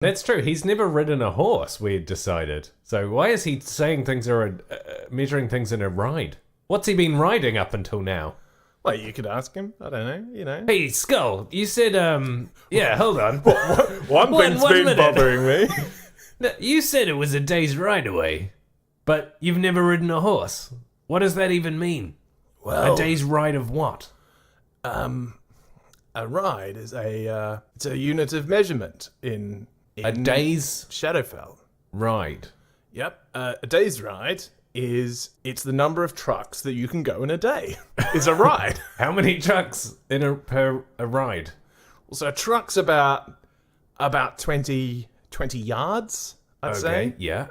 That's true. He's never ridden a horse, we decided. So why is he saying things are measuring things in a ride? What's he been riding up until now? Well, you could ask him. I don't know, Hey, Skull, you said, yeah, hold on. One thing's been bothering me. No, you said it was a day's ride away, but you've never ridden a horse. What does that even mean? Well, A day's ride of what? a ride is it's a unit of measurement in A day's Shadowfell. ride. Yep. A day's ride it's the number of trucks that you can go in a day. Is a ride. How many trucks per ride? So a truck's about 20 yards, I'd say. Yeah.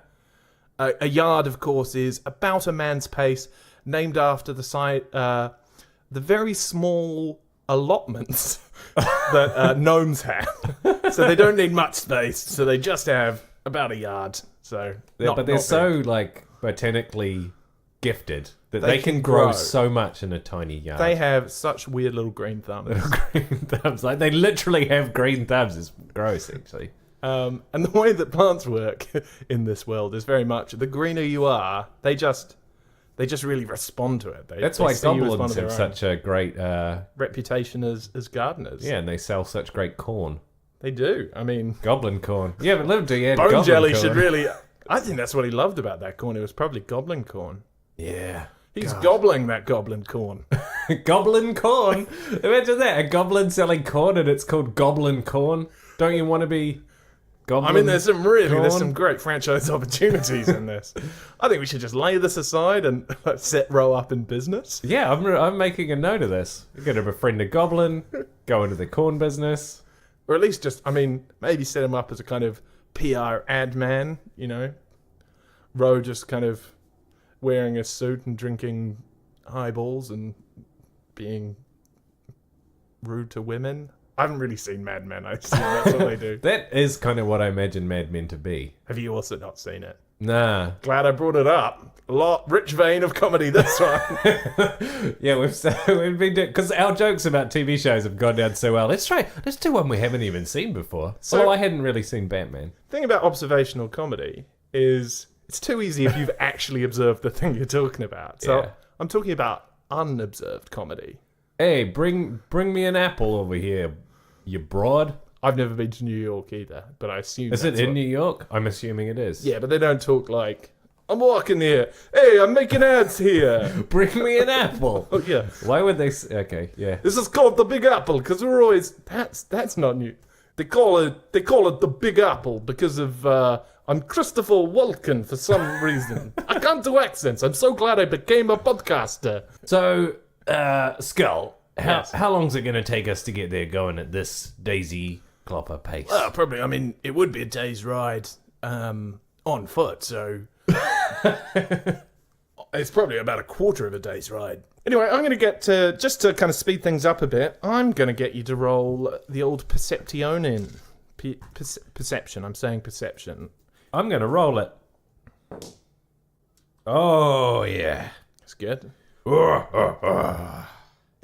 A yard, of course, is about a man's pace, named after the very small allotments that gnomes have. So they don't need much space, so they just have about a yard. So, But they're so, botanically gifted that they can grow so much in a tiny yard. They have such weird little green thumbs. Green thumbs. They literally have green thumbs. It's gross, actually. And the way that plants work in this world is very much the greener you are, they just really respond to it. That's why goblins have such a great reputation as gardeners. Yeah, and they sell such great corn. They do. I mean, goblin corn. You haven't lived till you had Bone goblin Jelly corn. should really. I think that's what he loved about that corn. It was probably goblin corn. Yeah. He's gobbling that goblin corn. Goblin corn? Imagine that. A goblin selling corn and it's called goblin corn. Don't you want to be goblin? I mean, there's some great franchise opportunities in this. I think we should just lay this aside and set Rowe up in business. Yeah, I'm making a note of this. We're going to befriend a goblin, go into the corn business. Or at least maybe set him up as a kind of PR ad man, Rowe just kind of wearing a suit and drinking highballs and being rude to women. I haven't really seen Mad Men. I assume that's what they do. That is kind of what I imagine Mad Men to be. Have you also not seen it? Nah. Glad I brought it up. Rich vein of comedy, this one. Yeah, we've been doing, because our jokes about TV shows have gone down so well. Let's do one we haven't even seen before. So I hadn't really seen Batman. The thing about observational comedy is it's too easy if you've actually observed the thing you're talking about. So Yeah. I'm talking about unobserved comedy. Hey, bring me an apple over here, you broad. I've never been to New York either, but I assume Is it in New York? I'm assuming it is. Yeah, but they don't talk like, I'm walking here. Hey, I'm making ads here. Bring me an apple. Oh, yeah. Why would they... Okay, yeah. This is called the Big Apple, because we're always... That's not new. They call it the Big Apple because of... I'm Christopher Walken for some reason. I can't do accents. I'm so glad I became a podcaster. So, Skull, Yes. how long's it going to take us to get there going at this Daisy Clopper pace? Well, probably. I mean, it would be a day's ride on foot, so it's probably about a quarter of a day's ride. Anyway, I'm going to get to, just to kind of speed things up a bit, I'm going to get you to roll the old Perception. Perception. I'm saying perception. I'm going to roll it. Oh, yeah. That's good.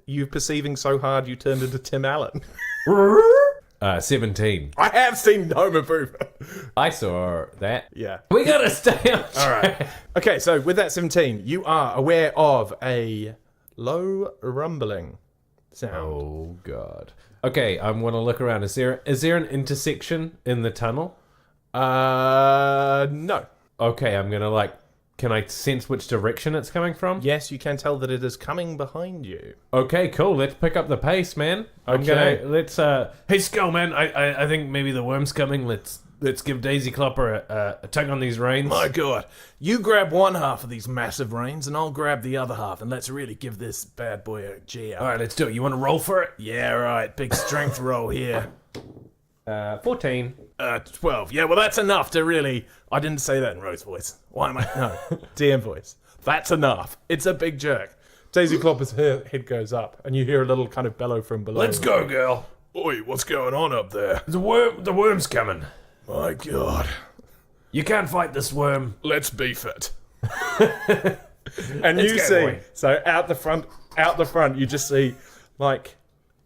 You perceiving so hard you turned into Tim Allen. 17. I have seen Home Improvement. I saw that. Yeah. We got to stay on track. All right. Okay, so with that 17, you are aware of a low rumbling sound. Oh, God. Okay, I want to look around. Is there an intersection in the tunnel? No. Okay, I'm going to can I sense which direction it's coming from? Yes, you can tell that it is coming behind you. Okay, cool. Let's pick up the pace, man. Hey, Skull, man. I think maybe the worm's coming. Let's give Daisy Clopper a tug on these reins. My God. You grab one half of these massive reins, and I'll grab the other half, and let's really give this bad boy a G out. All right, let's do it. You want to roll for it? Yeah, right. Big strength roll here. 14. 12. Yeah, well, that's enough to really... I didn't say that in Rowe's voice. Why am I... No, DM voice. That's enough. It's a big jerk. Daisy Clopper's head goes up, and you hear a little kind of bellow from below. Let's go, girl. Oi, what's going on up there? The worm's coming. My God. You can't fight this worm. Let's beef it. And you see... So out the front, you just see,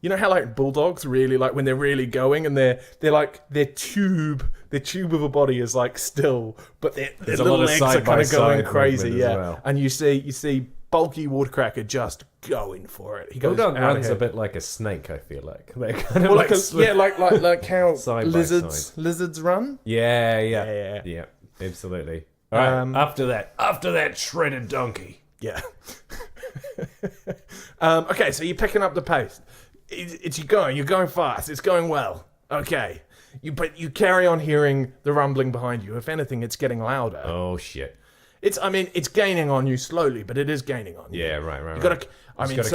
You know how like bulldogs really like when they're really going and they're like their tube of a body is like still, but their little legs are kind of going crazy, yeah. Well. And you see bulky Woodcracker just going for it. He goes Bulldog out runs ahead. a bit like a snake. I feel like they're kind of Well, like like how Side by lizards run. Yeah, absolutely. All right, after that shredded donkey. Yeah. Okay, so you're picking up the pace. You're going fast. It's going well. Okay. But you carry on hearing the rumbling behind you. If anything, it's getting louder. Oh shit. It's gaining on you slowly, but it is gaining on you. Yeah, right. You gotta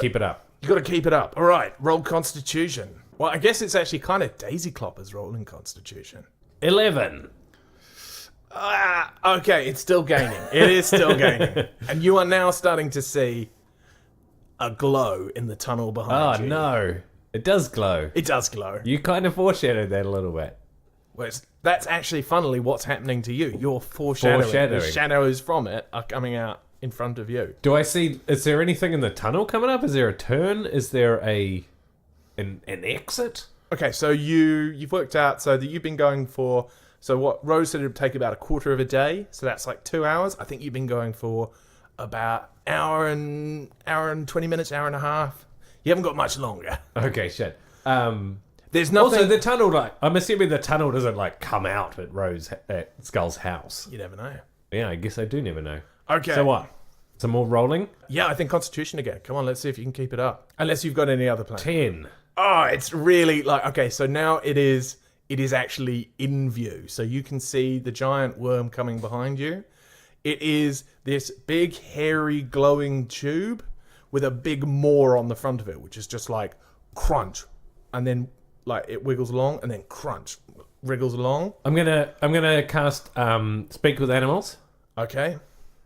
Keep it up. You gotta keep it up. All right, roll Constitution. Well, I guess it's actually kind of Daisy Clopper's rolling Constitution. 11. Okay, it's still gaining. It is still gaining. And you are now starting to see a glow in the tunnel behind you. Oh no. It does glow. It does glow. You kind of foreshadowed that a little bit. Well, that's actually, funnily, what's happening to you. You're foreshadowing. The shadows from it are coming out in front of you. Do I see... Is there anything in the tunnel coming up? Is there a turn? Is there an exit? Okay, so you've worked out so that you've been going for... So what Rose said it would take about a quarter of a day. So that's like 2 hours. I think you've been going for about hour and 20 minutes, hour and a half. You haven't got much longer. Okay, shit. There's nothing... Also, the tunnel, like... I'm assuming the tunnel doesn't, like, come out at Skull's house. You never know. Yeah, I guess I do never know. Okay. So what? Some more rolling? Yeah, I think Constitution again. Come on, let's see if you can keep it up. Unless you've got any other plans. 10. Oh, it's really like... Okay, so now it is actually in view. So you can see the giant worm coming behind you. It is this big, hairy, glowing tube with a big maw on the front of it, which is just like crunch. And then like it wiggles along and then crunch. Wriggles along. I'm gonna cast Speak with Animals. Okay.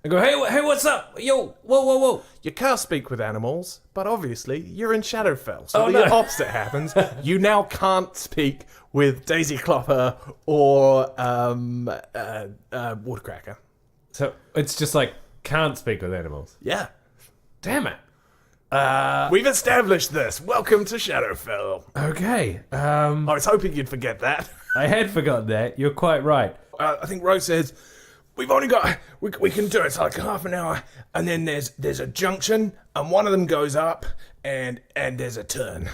I go, hey, what's up? Yo, whoa. You can't speak with animals, but obviously you're in Shadowfell, so the opposite happens. You now can't speak with Daisy Clopper or Woodcracker. So it's just like, can't speak with animals. Yeah. Damn it. We've established this. Welcome to Shadowfell. Okay. I was hoping you'd forget that. I had forgotten that. You're quite right. I think Rowe says, we've only got... We can do it. It's like half an hour. And then there's a junction, and one of them goes up, and there's a turn.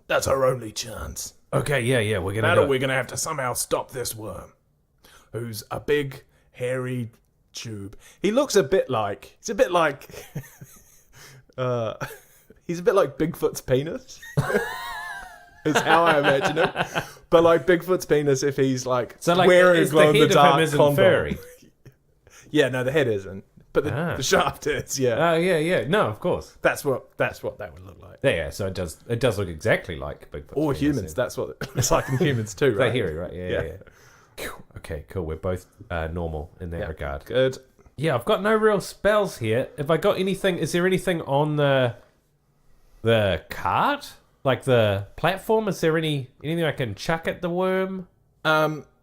That's our only chance. Okay, yeah. We're gonna have to somehow stop this worm, who's a big, hairy tube. He looks a bit like... He's a bit like Bigfoot's penis. Is how I imagine it. But like Bigfoot's penis if he's like, wearing a glow-in-the-dark condom. Furry? Yeah, no, the head isn't. But the shaft is, yeah. Yeah. No, of course. That's what that would look like. Yeah, so it does look exactly like Bigfoot's or penis, humans, yeah. That's what it's like in humans too, right? They're hairy, right? Yeah. Okay, cool. We're both normal in that regard. Good. Yeah, I've got no real spells here. Have I got anything? Is there anything on the cart? Like the platform? Is there anything I can chuck at the worm?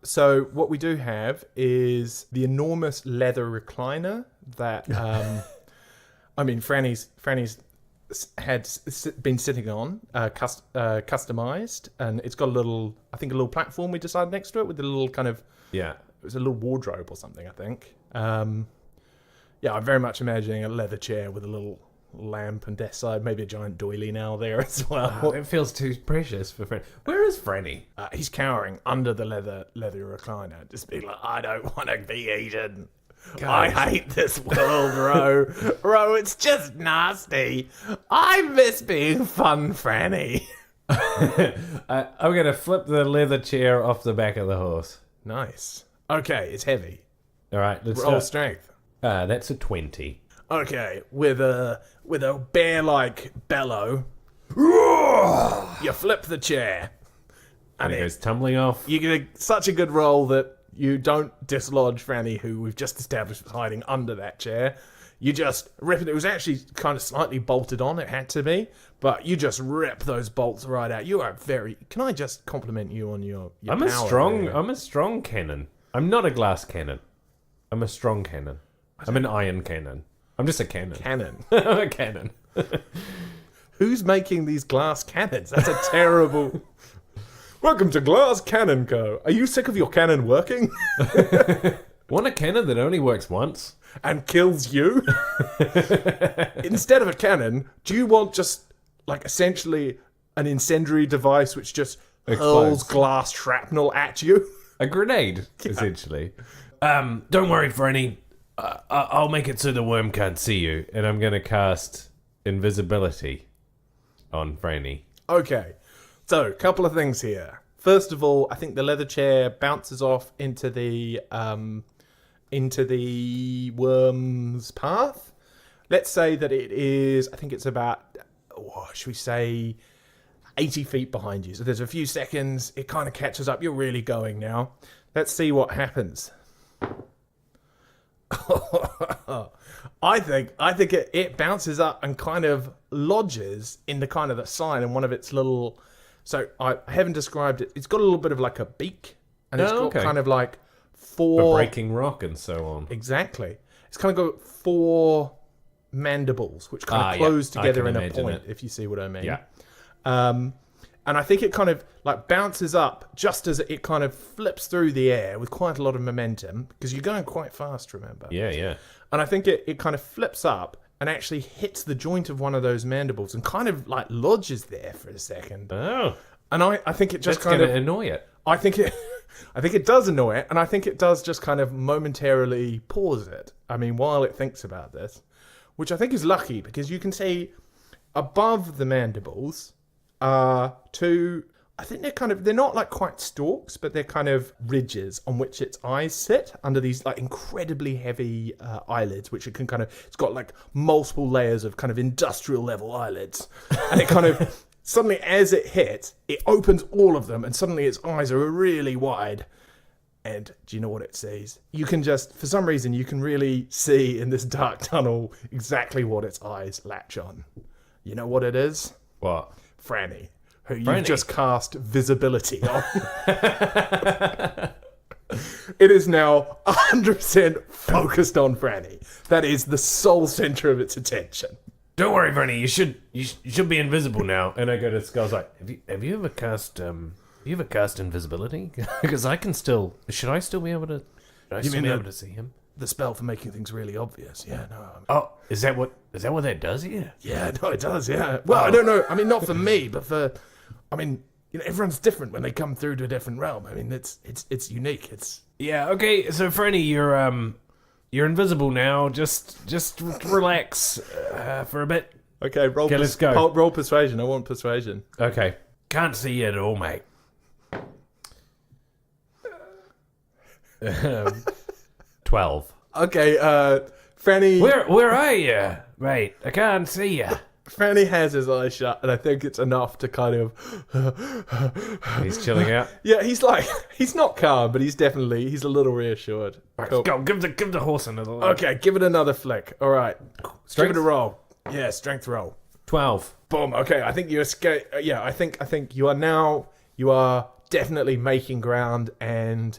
So what we do have is the enormous leather recliner that I mean Franny's had been sitting on, customized, and it's got a little platform we decided next to it with a little kind of it was a little wardrobe or something, I think. I'm very much imagining a leather chair with a little lamp and desk side, maybe a giant doily now there as well. It feels too precious for Franny. Where is Franny? He's cowering under the leather recliner, just being like, I don't want to be eaten. God. I hate this world, Rowe. Rowe, it's just nasty. I miss being fun, Franny. I'm going to flip the leather chair off the back of the horse. Nice. Okay, it's heavy. All right, let's roll strength. That's a 20. Okay, with a bear-like bellow, you flip the chair, and it goes tumbling off. You get such a good roll that you don't dislodge Franny, who we've just established was hiding under that chair. You just rip it. It was actually kind of slightly bolted on. It had to be, but you just rip those bolts right out. You are very. Can I just compliment you on your I'm power? I'm a strong cannon. I'm not a glass cannon. I'm a strong cannon. I'm an iron cannon. I'm just a cannon. Cannon. I'm a cannon. Who's making these glass cannons? That's a terrible... Welcome to Glass Cannon Co. Are you sick of your cannon working? Want a cannon that only works once? And kills you? Instead of a cannon, do you want just, like, essentially an incendiary device which just hurls glass shrapnel at you? A grenade, essentially. Don't worry, Franny. I'll make it so the worm can't see you. And I'm going to cast invisibility on Franny. Okay. So, a couple of things here. First of all, I think the leather chair bounces off into the worm's path. Let's say that it is, I think it's about, should we say, 80 feet behind you. So there's a few seconds, it kind of catches up. You're really going now. Let's see what happens. I think it bounces up and kind of lodges in the kind of the side and one of its little... So I haven't described it. It's got a little bit of like a beak, and it's got kind of like four... For breaking rock and so on. Exactly. It's kind of got 4 mandibles, which kind of close together in a point, if you see what I mean. Yeah. And I think it kind of like bounces up just as it kind of flips through the air with quite a lot of momentum, because you're going quite fast, remember? Yeah, yeah. And I think it kind of flips up and actually hits the joint of one of those mandibles and kind of like lodges there for a second. Oh. And I think it just That's kind of annoy it. I think it does annoy it, and I think it does just kind of momentarily pause it. I mean, while it thinks about this, which I think is lucky, because you can see above the mandibles are 2... I think they're not like quite stalks, but they're kind of ridges on which its eyes sit under these like incredibly heavy eyelids, which it can kind of... It's got like multiple layers of kind of industrial level eyelids, and it kind of... Suddenly, as it hits, it opens all of them, and suddenly its eyes are really wide. And do you know what it sees? You can just, for some reason, you can really see in this dark tunnel exactly what its eyes latch on. You know what it is? What? Franny, who you've just cast visibility on. It is now 100% focused on Franny. That is the sole center of its attention. Don't worry, Franny. You should be invisible now. And I go to Skull's like, have you ever cast invisibility? Because I can still. Should I still be able to? Able to see him? The spell for making things really obvious. Yeah, no. Oh, is that what that does here? Yeah, no, it does. Yeah. Well, I don't know. I mean, not for me, but for. I mean, everyone's different when they come through to a different realm. I mean, it's unique. It's. Yeah. Okay. So, Franny, you're invisible now. Just relax for a bit. Okay, let's go. Roll persuasion. I want persuasion. Okay. Can't see you at all, mate. 12. Okay, Franny... Where are you? Mate, I can't see you. Franny has his eyes shut, and I think it's enough to kind of... He's chilling out? Yeah, he's not calm, but he's a little reassured. Right, cool. Go, give the horse another look. Okay, give it another flick. All right. Strength? Give it a roll. Yeah, strength roll. 12. Boom. Okay, I think you escape. Yeah, I think you are definitely making ground, and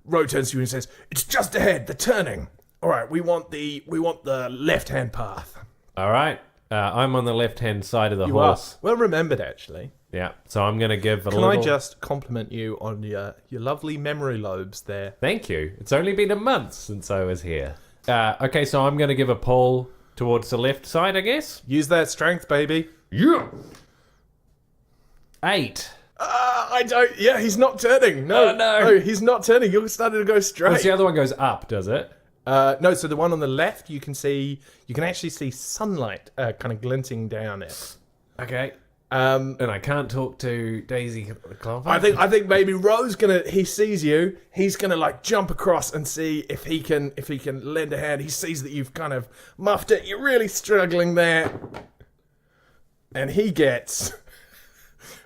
Rowe turns to you and says, "It's just ahead, the turning. All right, we want the left-hand path." All right. I'm on the left-hand side of the horse. Are. Well remembered, actually. Yeah, so I'm going to give a Can little... I just compliment you on your lovely memory lobes there? Thank you. It's only been a month since I was here. Okay, so I'm going to give a pull towards the left side, I guess. Use that strength, baby. Yeah. 8. I don't... Yeah, he's not turning. No, he's not turning. You're starting to go straight. Well, the other one goes up, does it? No, so the one on the left, you can actually see sunlight kind of glinting down it. Okay. And I can't talk to Daisy Clover. I think maybe Rowe's he sees you. He's gonna like jump across and see if he can lend a hand. He sees that you've kind of muffed it. You're really struggling there, and he gets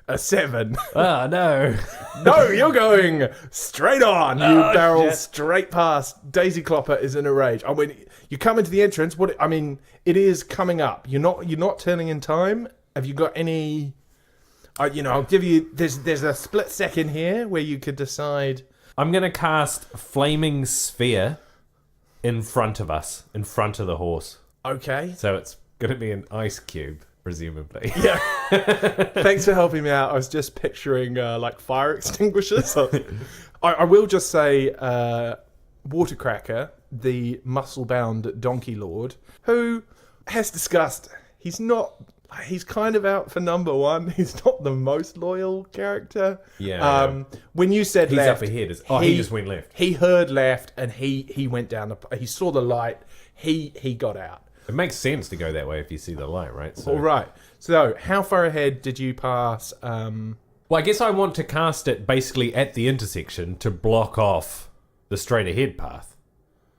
a 7. Oh no! No, you're going straight on. You barrel straight past. Daisy Clopper is in a rage. I mean, you come into the entrance. It is coming up. You're not turning in time. Have you got any... I'll give you... There's a split second here where you could decide... I'm going to cast Flaming Sphere in front of us, in front of the horse. Okay. So it's going to be an ice cube. presumably. Yeah. Thanks for helping me out. I was just picturing like fire extinguishers. I will just say Watercracker, the muscle-bound donkey lord, who has discussed he's kind of out for number one. He's not the most loyal character. Yeah. When you said He's left, up ahead. He just went left. He heard left and he went down. He saw the light. He got out. It makes sense to go that way if you see the light, right? So, All right. So how far ahead did you pass? Well, I guess I want to cast it basically at the intersection to block off the straight ahead path,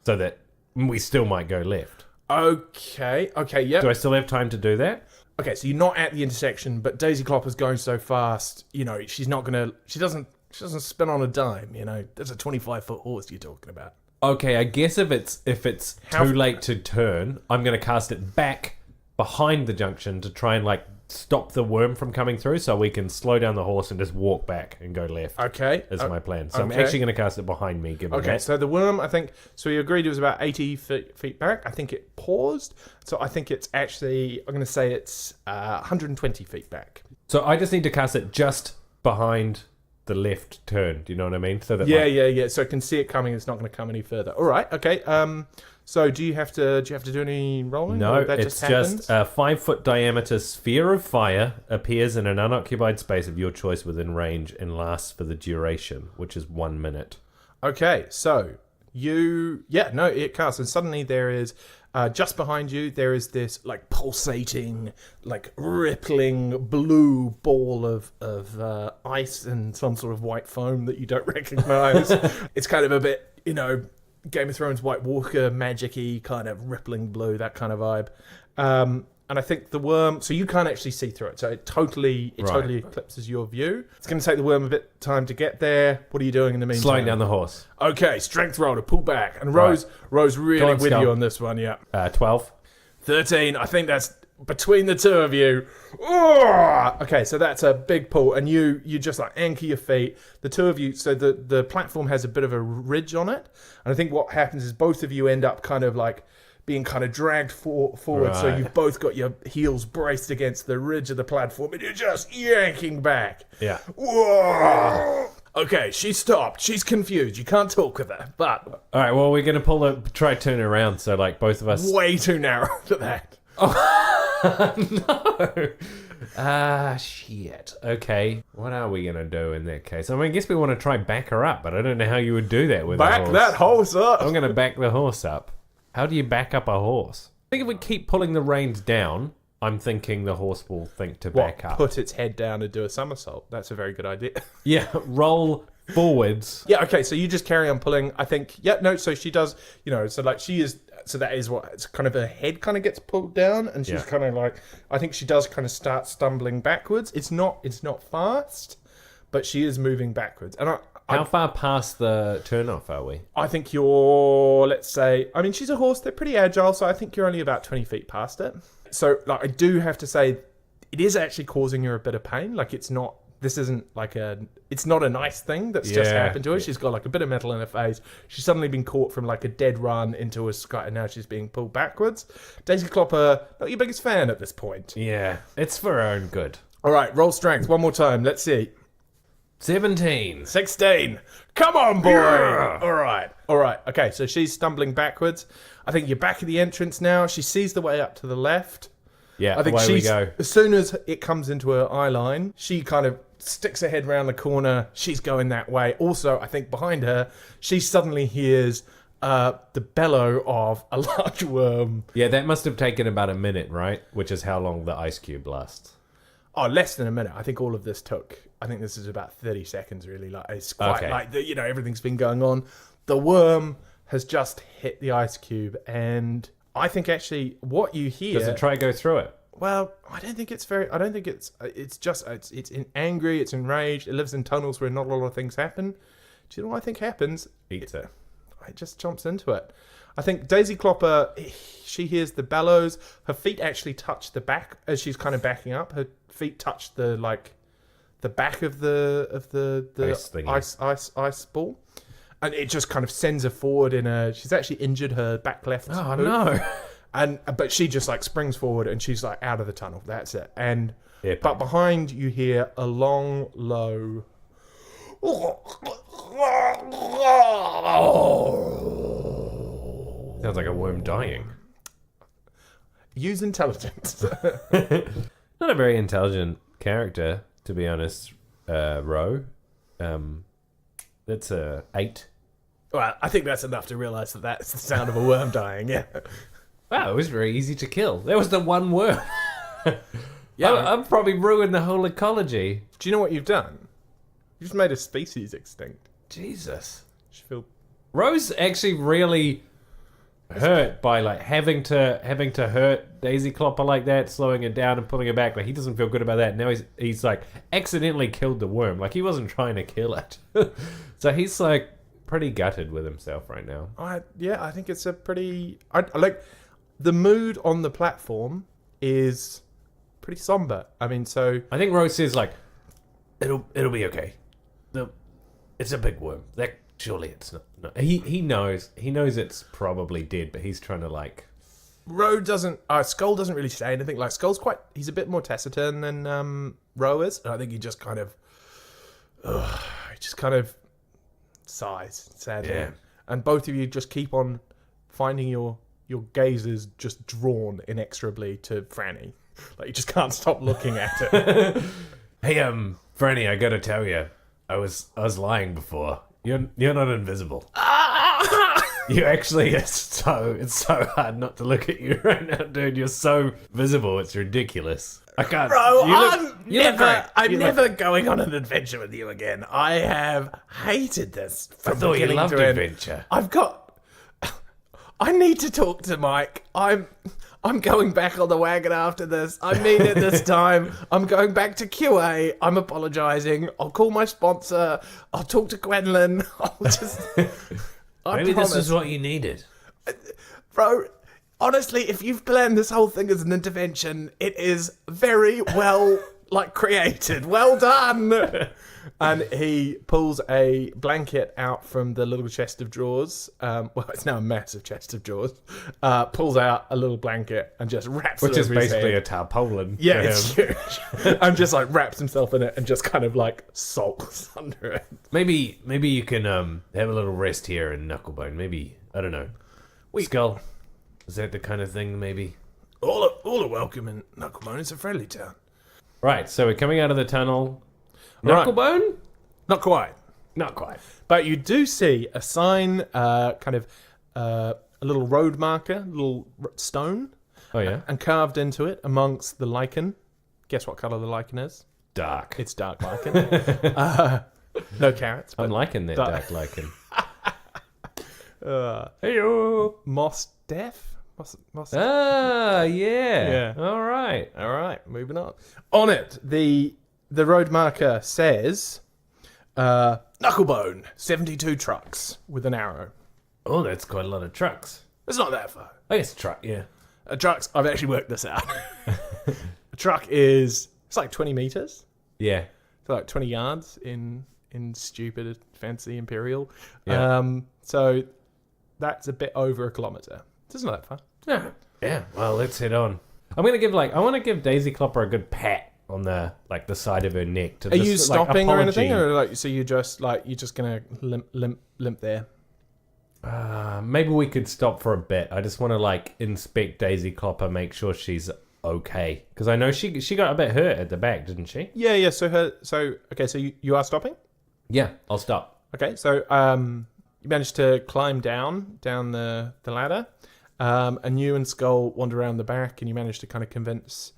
so that we still might go left. Okay. Yep. Do I still have time to do that? Okay, so you're not at the intersection, but Daisy Clopper's going so fast, she doesn't spin on a dime, There's a 25-foot horse you're talking about. Okay, I guess if it's too late to turn, I'm going to cast it back behind the junction to try and stop the worm from coming through, so we can slow down the horse and just walk back and go left. Okay, is my plan. So I'm actually going to cast it behind me. Okay, so the worm, I think, so we agreed it was about 80 feet back. I think it paused, so I think it's actually, I'm going to say it's 120 feet back. So I just need to cast it just behind the left turn. Do you know what I mean? So that yeah. So I can see it coming. It's not going to come any further. All right. Okay. So do you have to do any rolling? No, or that it's just a 5-foot diameter sphere of fire appears in an unoccupied space of your choice within range and lasts for the duration, which is 1 minute. Okay. So it casts, and suddenly there is. Just behind you, there is this pulsating, rippling blue ball of ice and some sort of white foam that you don't recognize. It's kind of a bit, Game of Thrones White Walker magic-y kind of rippling blue, that kind of vibe. And I think the worm, so you can't actually see through it, so it totally eclipses your view. It's going to take the worm a bit time to get there. What are you doing in the meantime? Slowing down the horse. Okay, strength roll to pull back. And Rowe's really with you on this one, yeah. 12. 13. I think that's between the two of you. Oh! Okay, so that's a big pull, and you just anchor your feet. The two of you, so the platform has a bit of a ridge on it, and I think what happens is both of you end up kind of being kind of dragged forward, so you've both got your heels braced against the ridge of the platform, and you're just yanking back. Yeah. Whoa! Okay, she stopped. She's confused. You can't talk with her, but... All right, well, we're going to try turn it around, so both of us... Way too narrow for that. No. Shit. Okay. What are we going to do in that case? I mean, I guess we want to try back her up, but I don't know how you would do that with a horse. Back that horse up. I'm going to back the horse up. How do you back up a horse? I think if we keep pulling the reins down, I'm thinking the horse will think to back up. Put its head down and do a somersault. That's a very good idea. Yeah, roll forwards. Yeah, okay, so you just carry on pulling. I think, so she does, so that is what, it's kind of her head kind of gets pulled down, and she's kind of I think she does kind of start stumbling backwards. It's not fast, but she is moving backwards. And how far past the turnoff are we? I think you're, let's say, she's a horse, they're pretty agile, so I think you're only about 20 feet past it. So, I do have to say, it is actually causing her a bit of pain. It's not a nice thing that's just happened to her. She's got a bit of metal in her face. She's suddenly been caught from a dead run into a sky, and now she's being pulled backwards. Daisy Clopper, not your biggest fan at this point. Yeah, it's for her own good. All right, roll strength one more time. Let's see. 17. 16. Come on, boy. Yeah. All right. Okay, so she's stumbling backwards. I think you're back at the entrance now. She sees the way up to the left. Yeah, I think away we go. As soon as it comes into her eye line, she kind of sticks her head round the corner. She's going that way. Also, I think behind her, she suddenly hears the bellow of a large worm. Yeah, that must have taken about a minute, right? Which is how long the ice cube lasts. Oh, less than a minute. I think all of this took... I think this is about 30 seconds, really. It's quite everything's been going on. The worm has just hit the ice cube, and I think actually what you hear... Does it try to go through it? Well, I don't think it's angry, it's enraged, it lives in tunnels where not a lot of things happen. Do you know what I think happens? Eats it. It just jumps into it. I think Daisy Clopper, she hears the bellows. Her feet actually touch the back as she's kind of backing up. Her feet touch the back of the ice ball, and it just kind of sends her forward she's actually injured her back left. Oh hoof. But she just like springs forward and she's like out of the tunnel. That's it. And Yeah, but behind you hear a long, low. sounds like a worm dying. Use intelligence. Not a very intelligent character, to be honest, Rowe. That's a 8. Well, I think that's enough to realise that that's the sound of a worm dying, yeah. Wow, it was very easy to kill. That was the one worm. Yeah. I've probably ruined the whole ecology. Do you know what you've done? You've just made a species extinct. Jesus. Should feel... Rowe's actually really hurt by like having to hurt Daisy Clopper like that, slowing it down and pulling it back. Like he doesn't feel good about that. Now he's like accidentally killed the worm. Like he wasn't trying to kill it. So he's like pretty gutted with himself right now. I think it's a pretty... I like the mood on the platform is pretty somber. I mean, so I think Rose says like, it'll be okay. It's a big worm. That surely it's not. No. He knows it's probably dead, but he's trying to like. Rowe doesn't. Skull doesn't really say anything. Like Skull's he's a bit more taciturn than Rowe is, and I think he just kind of, sighs sadly. Yeah. And both of you just keep on finding your gazes just drawn inexorably to Franny. Like you just can't stop looking at it. Hey, Franny, I gotta tell you, I was lying before. You're not invisible. You actually, it's so hard not to look at you right now, dude. You're so visible, it's ridiculous. I can't. Bro, I'm never going on an adventure with you again. I have hated this. I thought you loved adventure. I need to talk to Mike. I'm going back on the wagon after this. I mean it this time. I'm going back to QA. I'm apologising. I'll call my sponsor. I'll talk to Gwendolyn. Maybe this is what you needed. Bro, honestly, if you've planned this whole thing as an intervention, it is very well created. Well done. And he pulls a blanket out from the little chest of drawers. Well, it's now a massive chest of drawers. Pulls out a little blanket and just wraps Which it is over his basically head. a tarpaulin. Yeah, it's huge. And just wraps himself in it and just kind of sulks under it. Maybe you can have a little rest here in Knucklebone. Maybe, I don't know. Skull. Is that the kind of thing, maybe? All are welcome in Knucklebone. It's a friendly town. Right, so we're coming out of the tunnel. Right. Knucklebone? Not quite. Not quite. But you do see a sign, a little road marker, a little stone. Oh, yeah? And carved into it amongst the lichen. Guess what colour the lichen is? Dark. It's dark lichen. No carrots. I'm liking that dark lichen. Hey-yo. Moss deaf? Moss. Ah, yeah. Yeah. All right. All right, moving on. On it, the road marker says, Knucklebone, 72 trucks with an arrow. Oh, that's quite a lot of trucks. It's not that far. I guess a truck, yeah. Trucks, I've actually worked this out. A truck it's 20 meters. Yeah. So 20 yards in stupid, fancy imperial. Yeah. So that's a bit over a kilometre. It's not that far. Yeah. Well, let's head on. I want to give Daisy Clopper a good pat on the side of her neck. Are you stopping or anything, or so you're just gonna limp there? Maybe we could stop for a bit. I just want to inspect Daisy Clopper, make sure she's okay, because I know she got a bit hurt at the back, didn't she? Yeah. So you are stopping. Yeah, I'll stop. Okay, so you managed to climb down the ladder, and you and Skull wander around the back, and you managed to kind of convince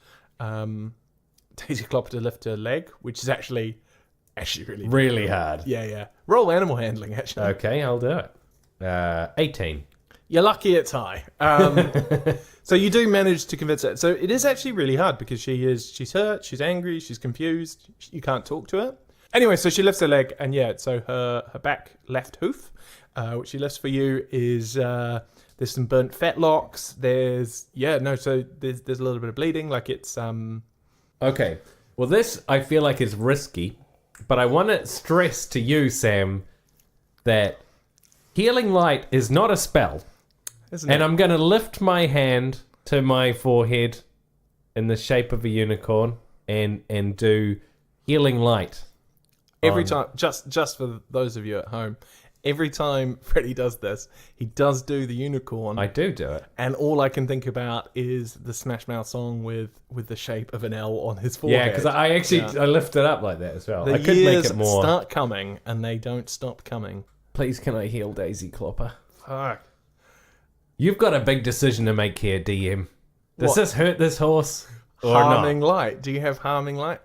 Daisy Clopper to lift her leg, which is actually really hard. Yeah. Roll animal handling, actually. Okay, I'll do it. 18. You're lucky it's high. So you do manage to convince her. So it is actually really hard because she's hurt, she's angry, she's confused. You can't talk to her. Anyway, so she lifts her leg, and so her back left hoof, which she lifts for you, is there's some burnt fetlocks. There's a little bit of bleeding, it's Okay. Well, this I feel like is risky, but I want to stress to you, Sam, that healing light is not a spell. isn't And it? I'm going to lift my hand to my forehead in the shape of a unicorn and do healing light. Every time, just for those of you at home, every time Freddie does this, he does do the unicorn. I do it. And all I can think about is the Smash Mouth song with the shape of an L on his forehead. Yeah, because I actually I lift it up like that as well. The I could years make it more. start coming, and they don't stop coming. Please, can I heal Daisy Clopper? Fuck. You've got a big decision to make here, DM. Does What? this hurt this horse or Harming not? light. Do you have harming light?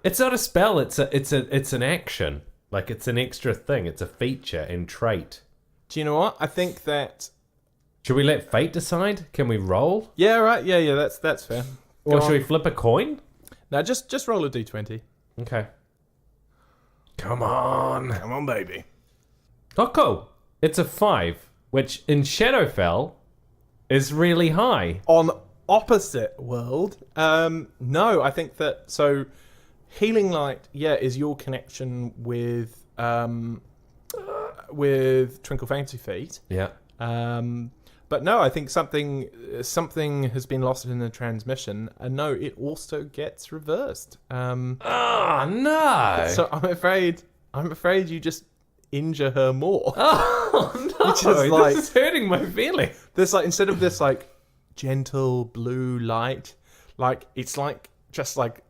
It's not a spell. It's an action. Like it's an extra thing. It's a feature and trait. Do you know what? I think that. Should we let fate decide? Can we roll, Yeah, right. Yeah. That's fair. or Go should on. we flip a coin? Now just roll a d20. Okay. Come on. Come on, baby. Oh, cool. It's a 5, which in Shadowfell is really high. On opposite world, no, I think that so healing light, is your connection with Twinkle Fancy Feet. Yeah. But no, I think something has been lost in the transmission, and no, it also gets reversed. Oh, no. So I'm afraid you just injure her more. Oh, no. Which is like- this is hurting my feelings. There's like, instead of this like gentle blue light, like it's like just like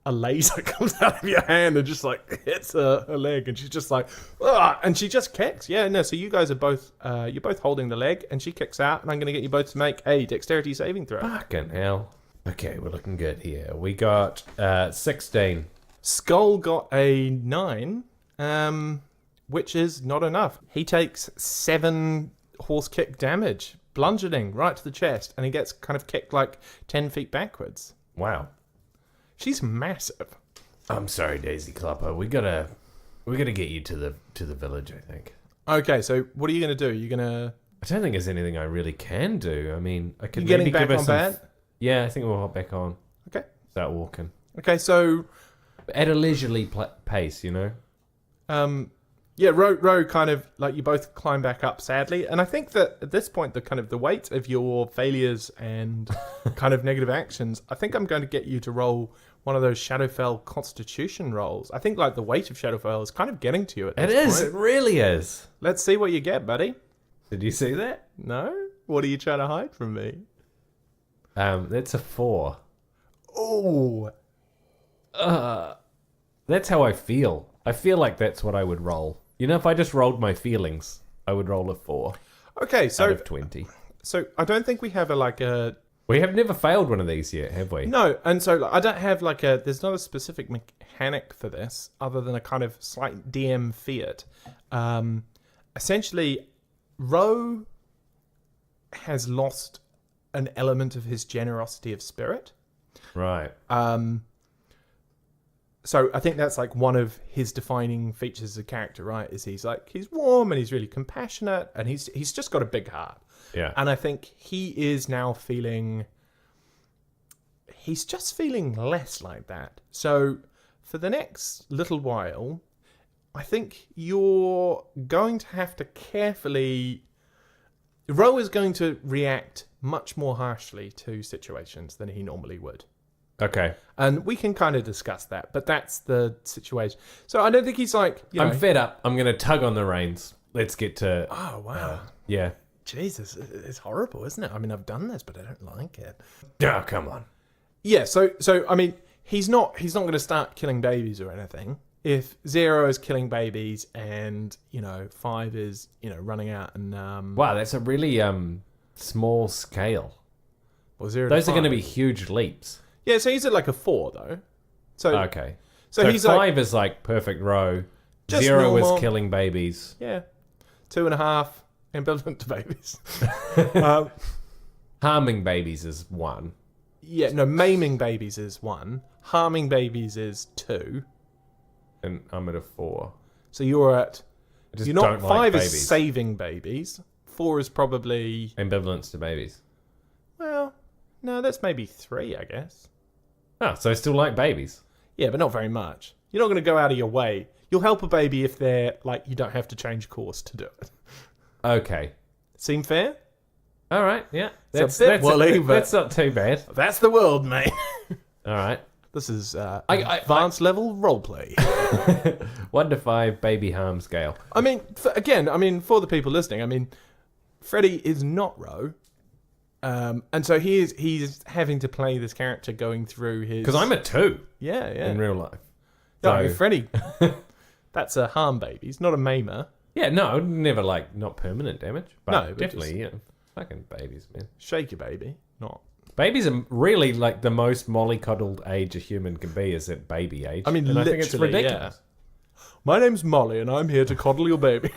a laser comes out of your hand and just like hits her leg, and she's just like, ah, and she just kicks. Yeah, no. So you guys are both you're both holding the leg, and she kicks out, and I'm going to get you both to make a dexterity saving throw. Fucking hell. Okay, we're looking good here. We got 16. Skull got a 9, which is not enough. He takes 7 horse kick damage, bludgeoning right to the chest, and he gets kind of kicked like 10 feet backwards. Wow. She's massive. I'm sorry, Daisy Clopper. We gotta get you to the village, I think. Okay, so what are you going to do? You're going to... I don't think there's anything I really can do. I mean, I could You getting maybe back give her on some... bed? Yeah, I think we'll hop back on. Okay. Start walking. Okay, so... At a leisurely pace, you know? Rowe kind of, like, you both climb back up, sadly. And I think that at this point, the weight of your failures and kind of negative actions, I think I'm going to get you to roll one of those Shadowfell Constitution rolls. I think, like, the weight of Shadowfell is kind of getting to you at this point. It really is. Let's see what you get, buddy. Did you see that? No? What are you trying to hide from me? That's a 4. Oh, That's how I feel. I feel like that's what I would roll. You know, if I just rolled my feelings, I would roll a 4 okay. out So, of 20. so I don't think we have a We have never failed one of these yet, have we? no, and so like, I don't have like a. There's not a specific mechanic for this, other than a kind of slight DM fiat. Essentially, Rowe has lost an element of his generosity of spirit. Right. So I think that's like one of his defining features as a character, right? Is he's warm and he's really compassionate, and he's just got a big heart. Yeah. And I think he is now feeling... He's just feeling less like that. So for the next little while, I think you're going to have to carefully... Rowe is going to react much more harshly to situations than he normally would. Okay. And we can kind of discuss that, but that's the situation. So I don't think he's like... You know, I'm fed up. I'm going to tug on the reins. Let's get to... Oh, wow. Yeah. Jesus, it's horrible, isn't it? I mean, I've done this, but I don't like it. Oh, come on. Yeah, so I mean, he's not going to start killing babies or anything. If 0 is killing babies and, 5 is, running out and... Wow, that's a really small scale. Well, 0 to Those are going to 5. be huge leaps. Yeah, so he's at like a 4, though. So Okay. So he's 5 like... is like perfect row. Just 0 normal. is killing babies. Yeah. 2.5, ambivalent to babies. Harming babies is 1. Yeah, no, maiming babies is 1. Harming babies is 2. And I'm at a 4. So you're at... I just You're not... don't 5 like is babies. saving babies. 4 is probably... Ambivalence to babies. Well, no, that's maybe 3, I guess. Oh, so I still like babies. Yeah, but not very much. You're not going to go out of your way. You'll help a baby if they're, like, you don't have to change course to do it. Okay. Seem fair? All right, yeah. It's a bit woolly, but that's not too bad. that's the world, mate. All right. This is advanced level roleplay. 1 to 5 baby harm scale. I mean, for the people listening, I mean, Freddy is not Rowe. And so he's having to play this character going through his... Because I'm a 2 Yeah. in real life. No, So- I mean, Freddy, that's a harm baby. He's not a maimer. Yeah, no, never not permanent damage. But No, but definitely, fucking babies, man. Shake your baby, not... Babies are really like the most mollycoddled age a human can be is at baby age. I mean, and I think it's literally, ridiculous. My name's Molly, and I'm here to coddle your baby.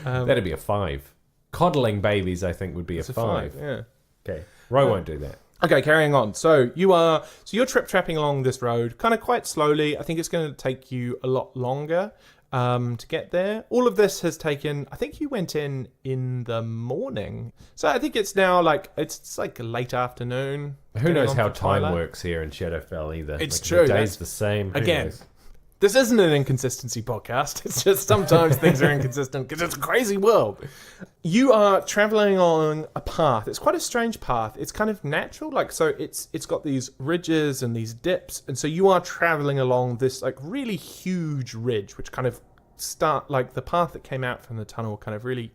That'd be a 5. Coddling babies, I think, would be a 5. Yeah. Okay, Rowe won't do that. Okay, carrying on. So you're trip-trapping along this road, kind of quite slowly. I think it's going to take you a lot longer to get there. All of this has taken... I think you went in the morning, so I think it's now it's like a late afternoon. Who knows how for time twilight. works here in Shadowfell either? It's Like, true, The day's that's- the same. Who Again, knows? this isn't an inconsistency podcast. It's just sometimes things are inconsistent because it's a crazy world. You are traveling on a path. It's quite a strange path. It's kind of natural, so it's got these ridges and these dips, and so you are traveling along this really huge ridge, which kind of start the path that came out from the tunnel really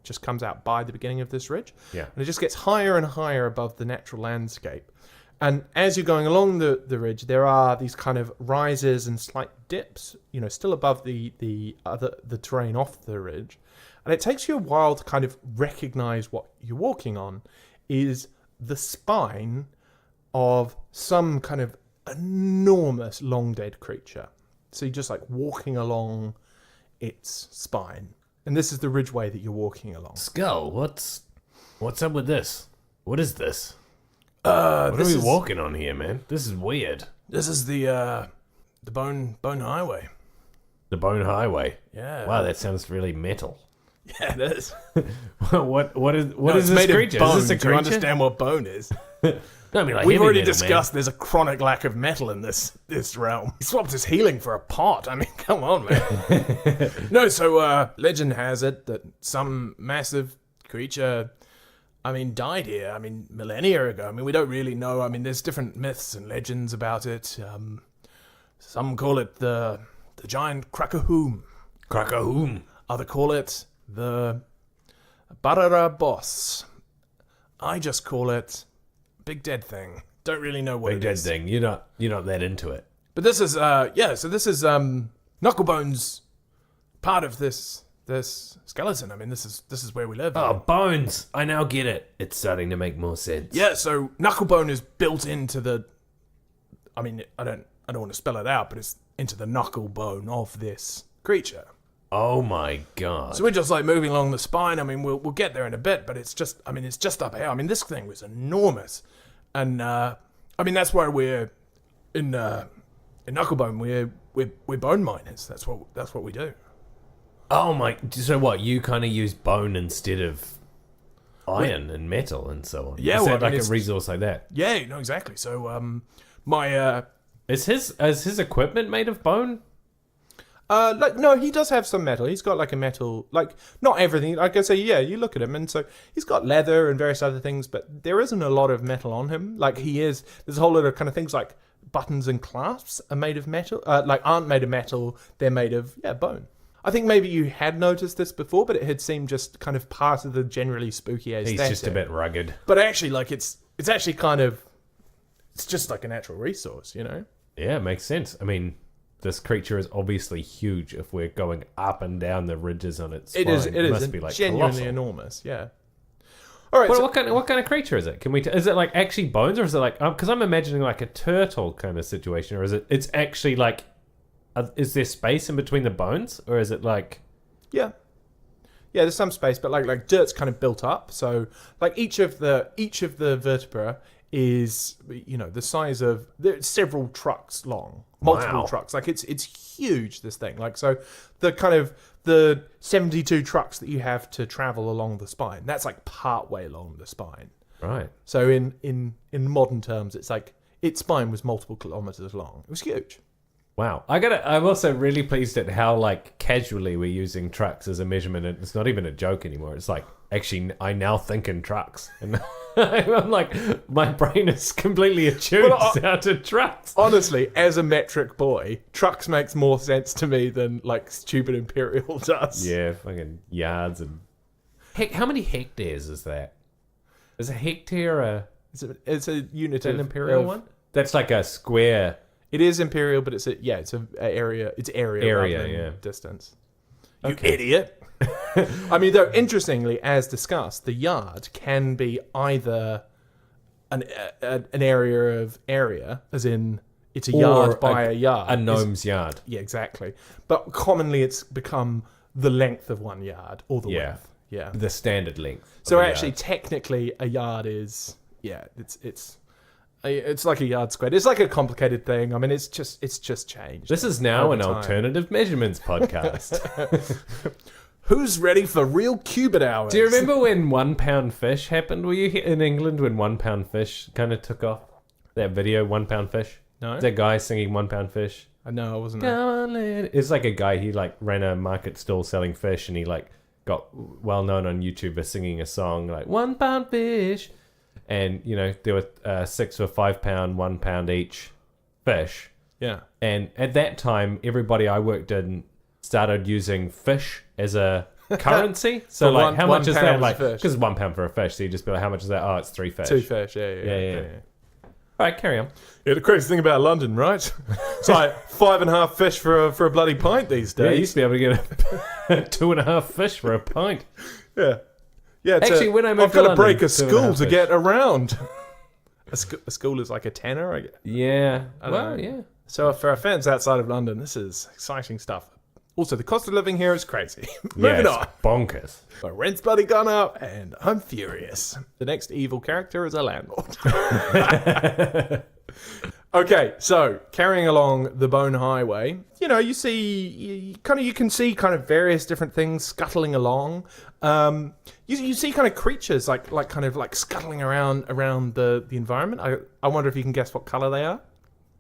just comes out by the beginning of this ridge. Yeah. And it just gets higher and higher above the natural landscape. And as you're going along the ridge, there are these kind of rises and slight dips, still above the terrain off the ridge. And it takes you a while to kind of recognize what you're walking on is the spine of some kind of enormous long dead creature. So you're just walking along its spine. And this is the ridgeway that you're walking along. Skull, what's up with this? What is this? What are this we is- walking on here, man? This is weird. This is the bone highway. The Bone Highway. Yeah. Wow, that sounds really metal. Yeah, it is. what is It's this made of creature? bone. Is this a Do you creature? understand what bone is? No, I mean, like We've heavy already metal, discussed there's a chronic lack of metal in this realm. He swapped his healing for a pot. I mean, come on, man. No, so legend has it that some massive creature, died here. Millennia ago. We don't really know. There's different myths and legends about it. Some call it the giant Krakahoom. Krakahoom. Other call it the Barara Boss. I just call it Big Dead Thing. Don't really know what Big it dead is. thing. You're not that into it. But this is so this is Knucklebone's part of this skeleton. This is where we live. Oh, bones! I now get it. It's starting to make more sense. Yeah, so Knucklebone is built into the I don't want to spell it out, but it's into the knucklebone of this creature. Oh my god. So we're just moving along the spine. We'll get there in a bit, but it's just up here. This thing was enormous, and that's why we're in Knucklebone. We're bone miners. That's what we do. Oh my. So what? You kind of use bone instead of iron and metal and so on. Yeah, Is well, that like it's- a resource like that? Yeah, no, exactly. So my Is his equipment made of bone? no, he does have some metal. He's got a metal, not everything. Like I say, yeah, you look at him, and so he's got leather and various other things, but there isn't a lot of metal on him. There's a whole lot of kind of things like buttons and clasps are made of metal, aren't made of metal. They're made of bone. I think maybe you had noticed this before, but it had seemed just kind of part of the generally spooky aesthetic. He's just a bit rugged. But actually, it's actually kind of, it's just like a natural resource, Yeah, it makes sense. This creature is obviously huge. If we're going up and down the ridges on its spine, It is. it must be genuinely colossal. enormous. Yeah. All right. Well, so- what kind of creature is it? Is it actually bones, or is it because I'm imagining a turtle kind of situation, or is it's actually is there space in between the bones, or is it Yeah. Yeah, there's some space, but dirt's kind of built up. So each of the vertebra is the size of several trucks long, multiple Wow. trucks. It's huge. This thing. So the 72 trucks that you have to travel along the spine. That's part way along the spine. right? So in modern terms, it's its spine was multiple kilometers long. It was huge. Wow. I'm also really pleased at how like casually we're using trucks as a measurement. And it's not even a joke anymore. It's like, actually, I now think in trucks. And I'm like, my brain is completely attuned now to trucks. Honestly, as a metric boy, trucks makes more sense to me than like stupid imperial does. Yeah, fucking yards and... Heck, how many hectares is that? Is a hectare It's a unit an of imperial one? That's like a square... It is imperial, but it's a area. It's area rather than distance. You idiot. I mean, though, interestingly, as discussed, the yard can be either an area, as in it's a yard by a yard. A gnome's yard. Yeah, exactly. But commonly it's become the length of 1 yard or the width. Yeah. The standard length. So actually, technically, a yard is... Yeah, it's like a yard squared. It's like a complicated thing. I mean, it's just changed. This is now an alternative measurements podcast. Who's ready for real cubit hours? Do you remember when 1 pound fish happened? Were you in England when 1 pound fish kind of took off? That video, 1 pound fish? No. That guy singing 1 pound fish? No, I wasn't. It's like a guy, he like ran a market stall selling fish and he like got well known on YouTube for singing a song like 1 pound fish. And, you know, there were 6 or 5 pound, 1 pound each fish. Yeah. And at that time, everybody I worked in started using fish as a currency. So, like, how much is that? Like, because 1 pound for a fish. So you just be like, how much is that? Oh, it's 3 fish. 2 fish, yeah. All right, carry on. Yeah, the crazy thing about London, right? It's like 5.5 fish for a bloody pint these days. Yeah, you used to be able to get 2.5 fish for a pint. Yeah. Yeah, actually, when I moved I've got to break a 2.5 school to fish. get around. A school is like a tenner, I guess. Yeah. I don't Well, know. yeah. So for our fans outside of London, this is exciting stuff. Also, the cost of living here is crazy. Yeah, Moving it's on. bonkers. My rent's bloody gone up, and I'm furious. The next evil character is a landlord. Okay, so carrying along the Bone Highway, you know, you can see kind of various different things scuttling along. You see kind of creatures like scuttling around the environment. I wonder if you can guess what color they are.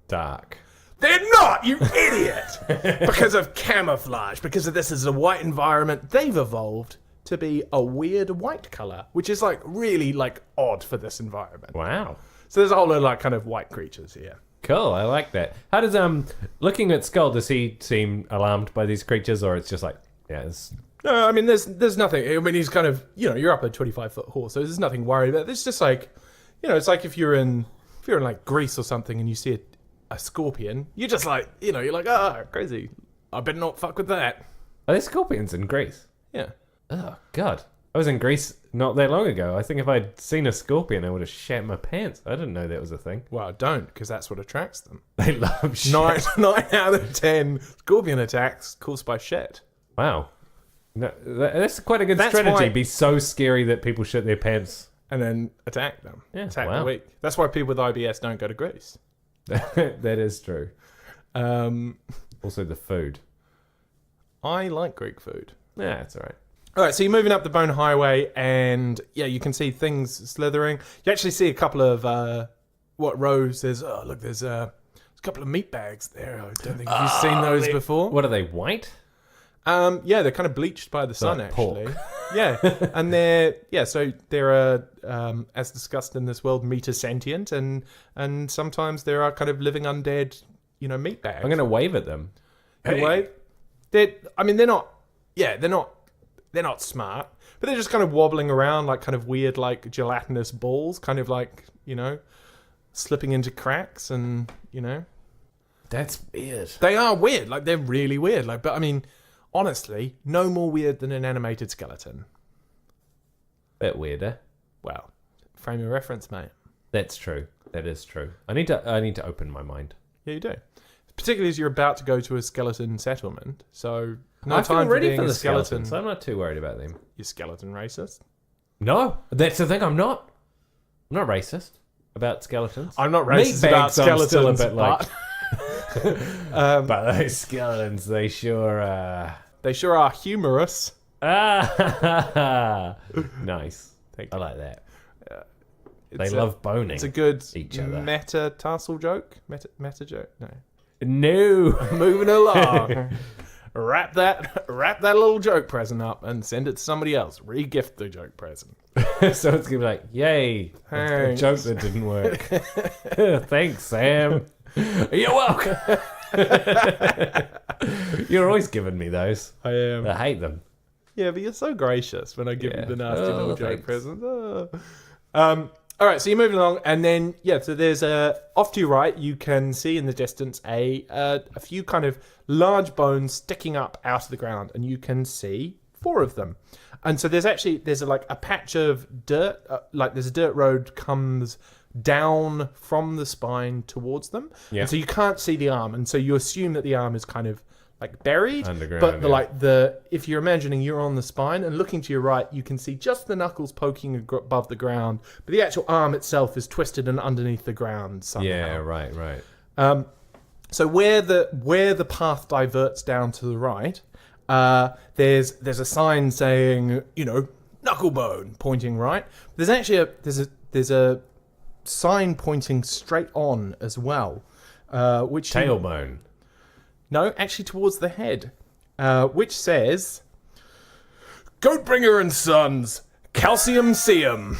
Dark. They're not, you idiot! Because of camouflage, because of this is a white environment, they've evolved to be a weird white color, which is like really like odd for this environment. Wow. So there's a whole lot of like kind of white creatures here. Cool, I like that. How does looking at Skull, does he seem alarmed by these creatures, or it's just like, yeah, it's... No, I mean there's nothing. I mean he's kind of, you know, you're up a 25-foot horse, so there's nothing worried about. It's just like, you know, it's like if you're in like Greece or something and you see a scorpion, you're just like, you know, you're like, crazy. I better not fuck with that. Are there scorpions in Greece? Yeah. Oh God, I was in Greece not that long ago. I think if I'd seen a scorpion, I would have shat my pants. I didn't know that was a thing. Well, don't, because that's what attracts them. They love shit. 9 out of 10 scorpion attacks caused by shit. Wow. No, that's quite a good strategy. Be so scary that people shit their pants. And then attack them. Yeah, attack wow. the weak. That's why people with IBS don't go to Greece. That is true. Also the food. I like Greek food. Yeah, it's all right. All right, so you're moving up the Bone Highway, and yeah, you can see things slithering. You actually see a couple of what Rowe says. Oh, look, there's a couple of meat bags there. I don't think you've seen those before. What are they? White? Yeah, they're kind of bleached by the sun, like actually. pork. Yeah, and they're as discussed in this world, meat is sentient, and sometimes there are kind of living undead, you know, meat bags. I'm gonna wave at them. Wave. They're not smart, but they're just kind of wobbling around like kind of weird, like gelatinous balls, kind of like, you know, slipping into cracks, and you know, That's weird. they are weird. Like they're really weird. Like, but I mean, honestly, no more weird than an animated skeleton. Bit weirder. Well, frame of reference, mate. That's true. That is true. I need to open my mind. Yeah, you do. Particularly as you're about to go to a skeleton settlement, so no I time feel ready being for a the skeleton. skeletons. I'm not too worried about them. You're skeleton racist. No, that's the thing. I'm not racist about skeletons. I'm not Meat racist about bags, I'm still a skeletons, bit like- but But those skeletons, they sure are. they sure are humorous. Ah, nice. Thank I you. like that. They It's love boning. It's a good each other. metatarsal joke. Meta joke. No. No. Moving along. Wrap that little joke present up and send it to somebody else. Re-gift the joke present. So it's gonna be like, yay, a joke that didn't work. Thanks, Sam. You're welcome. You're always giving me those. I am. I hate them. Yeah, but you're so gracious when I give you the nasty little joke thanks. present. Oh. All right, so you're moving along, and then so there's off to your right. You can see in the distance a few kind of large bones sticking up out of the ground, and you can see 4 of them. And so there's a patch of dirt, there's a dirt road comes down from the spine towards them. Yeah. And so you can't see the arm, and so you assume that the arm is kind of like buried underground. But if you're imagining you're on the spine and looking to your right, you can see just the knuckles poking above the ground, but the actual arm itself is twisted and underneath the ground somehow. Yeah, right. So where the path diverts down to the right, there's a sign saying, Knucklebone, pointing right. There's actually there's a sign pointing straight on as well, which Tailbone. No, actually towards the head, which says, Goatbringer and Sons, Calcium Seum.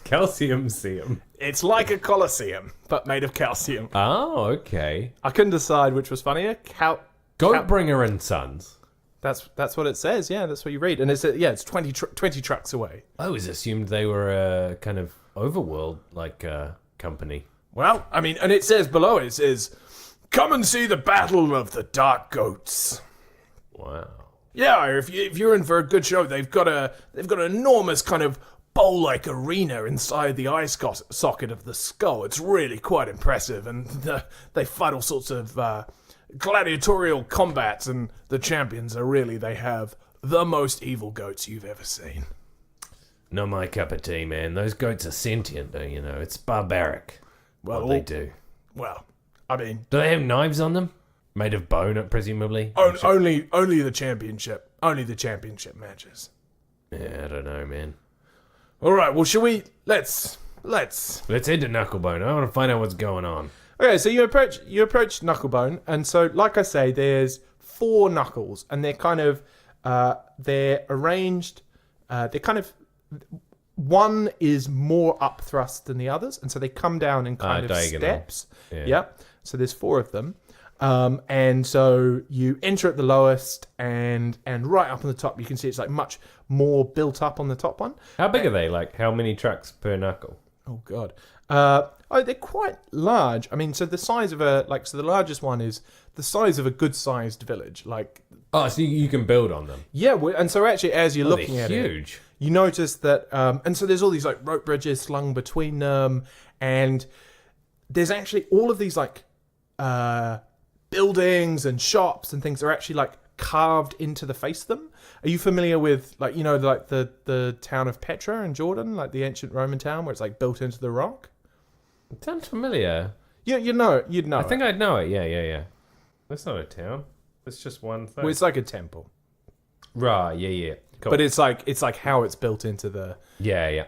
Calcium seum. It's like a coliseum, but made of calcium. Oh, okay. I couldn't decide which was funnier. Goatbringer and Sons. That's what it says. Yeah, that's what you read. And it's 20 trucks away. I always assumed they were a kind of overworld company. Well, I mean, and it says below it says, come and see the battle of the dark goats. Wow. Yeah, if you're in for a good show, they've got an enormous kind of bowl-like arena inside the eye socket of the skull. It's really quite impressive, and they fight all sorts of gladiatorial combats, and the champions they have the most evil goats you've ever seen. Not my cup of tea, man. Those goats are sentient, though, It's barbaric. What they do. Well, I mean, do they have knives on them? Made of bone, presumably? Only the championship. Only the championship matches. Yeah, I don't know, man. All right, well, shall we... Let's head to Knucklebone. I want to find out what's going on. Okay, so you approach Knucklebone, and so, like I say, there's 4 knuckles, and they're kind of... they're arranged... they're kind of... One is more up thrust than the others, and so they come down in kind of diagonal steps. Yeah. Yep. So there's 4 of them. And so you enter at the lowest, and right up on the top, you can see it's like much more built up on the top one. How big are they? Like, how many trucks per knuckle? Oh, God. They're quite large. I mean, so the size of the largest one is the size of a good-sized village. Oh, so you can build on them. Yeah, and so actually, as you're looking at huge. it, you notice that, and so there's all these like rope bridges slung between them, and there's actually all of these buildings and shops and things are actually like carved into the face of them. Are you familiar with the town of Petra in Jordan, like the ancient Roman town where it's like built into the rock? It sounds familiar. Yeah, you'd know. I think I'd know it. Yeah. That's not a town. It's just one thing. Well, it's like a temple. Right. Yeah. Cool. But it's like how it's built into the. Yeah.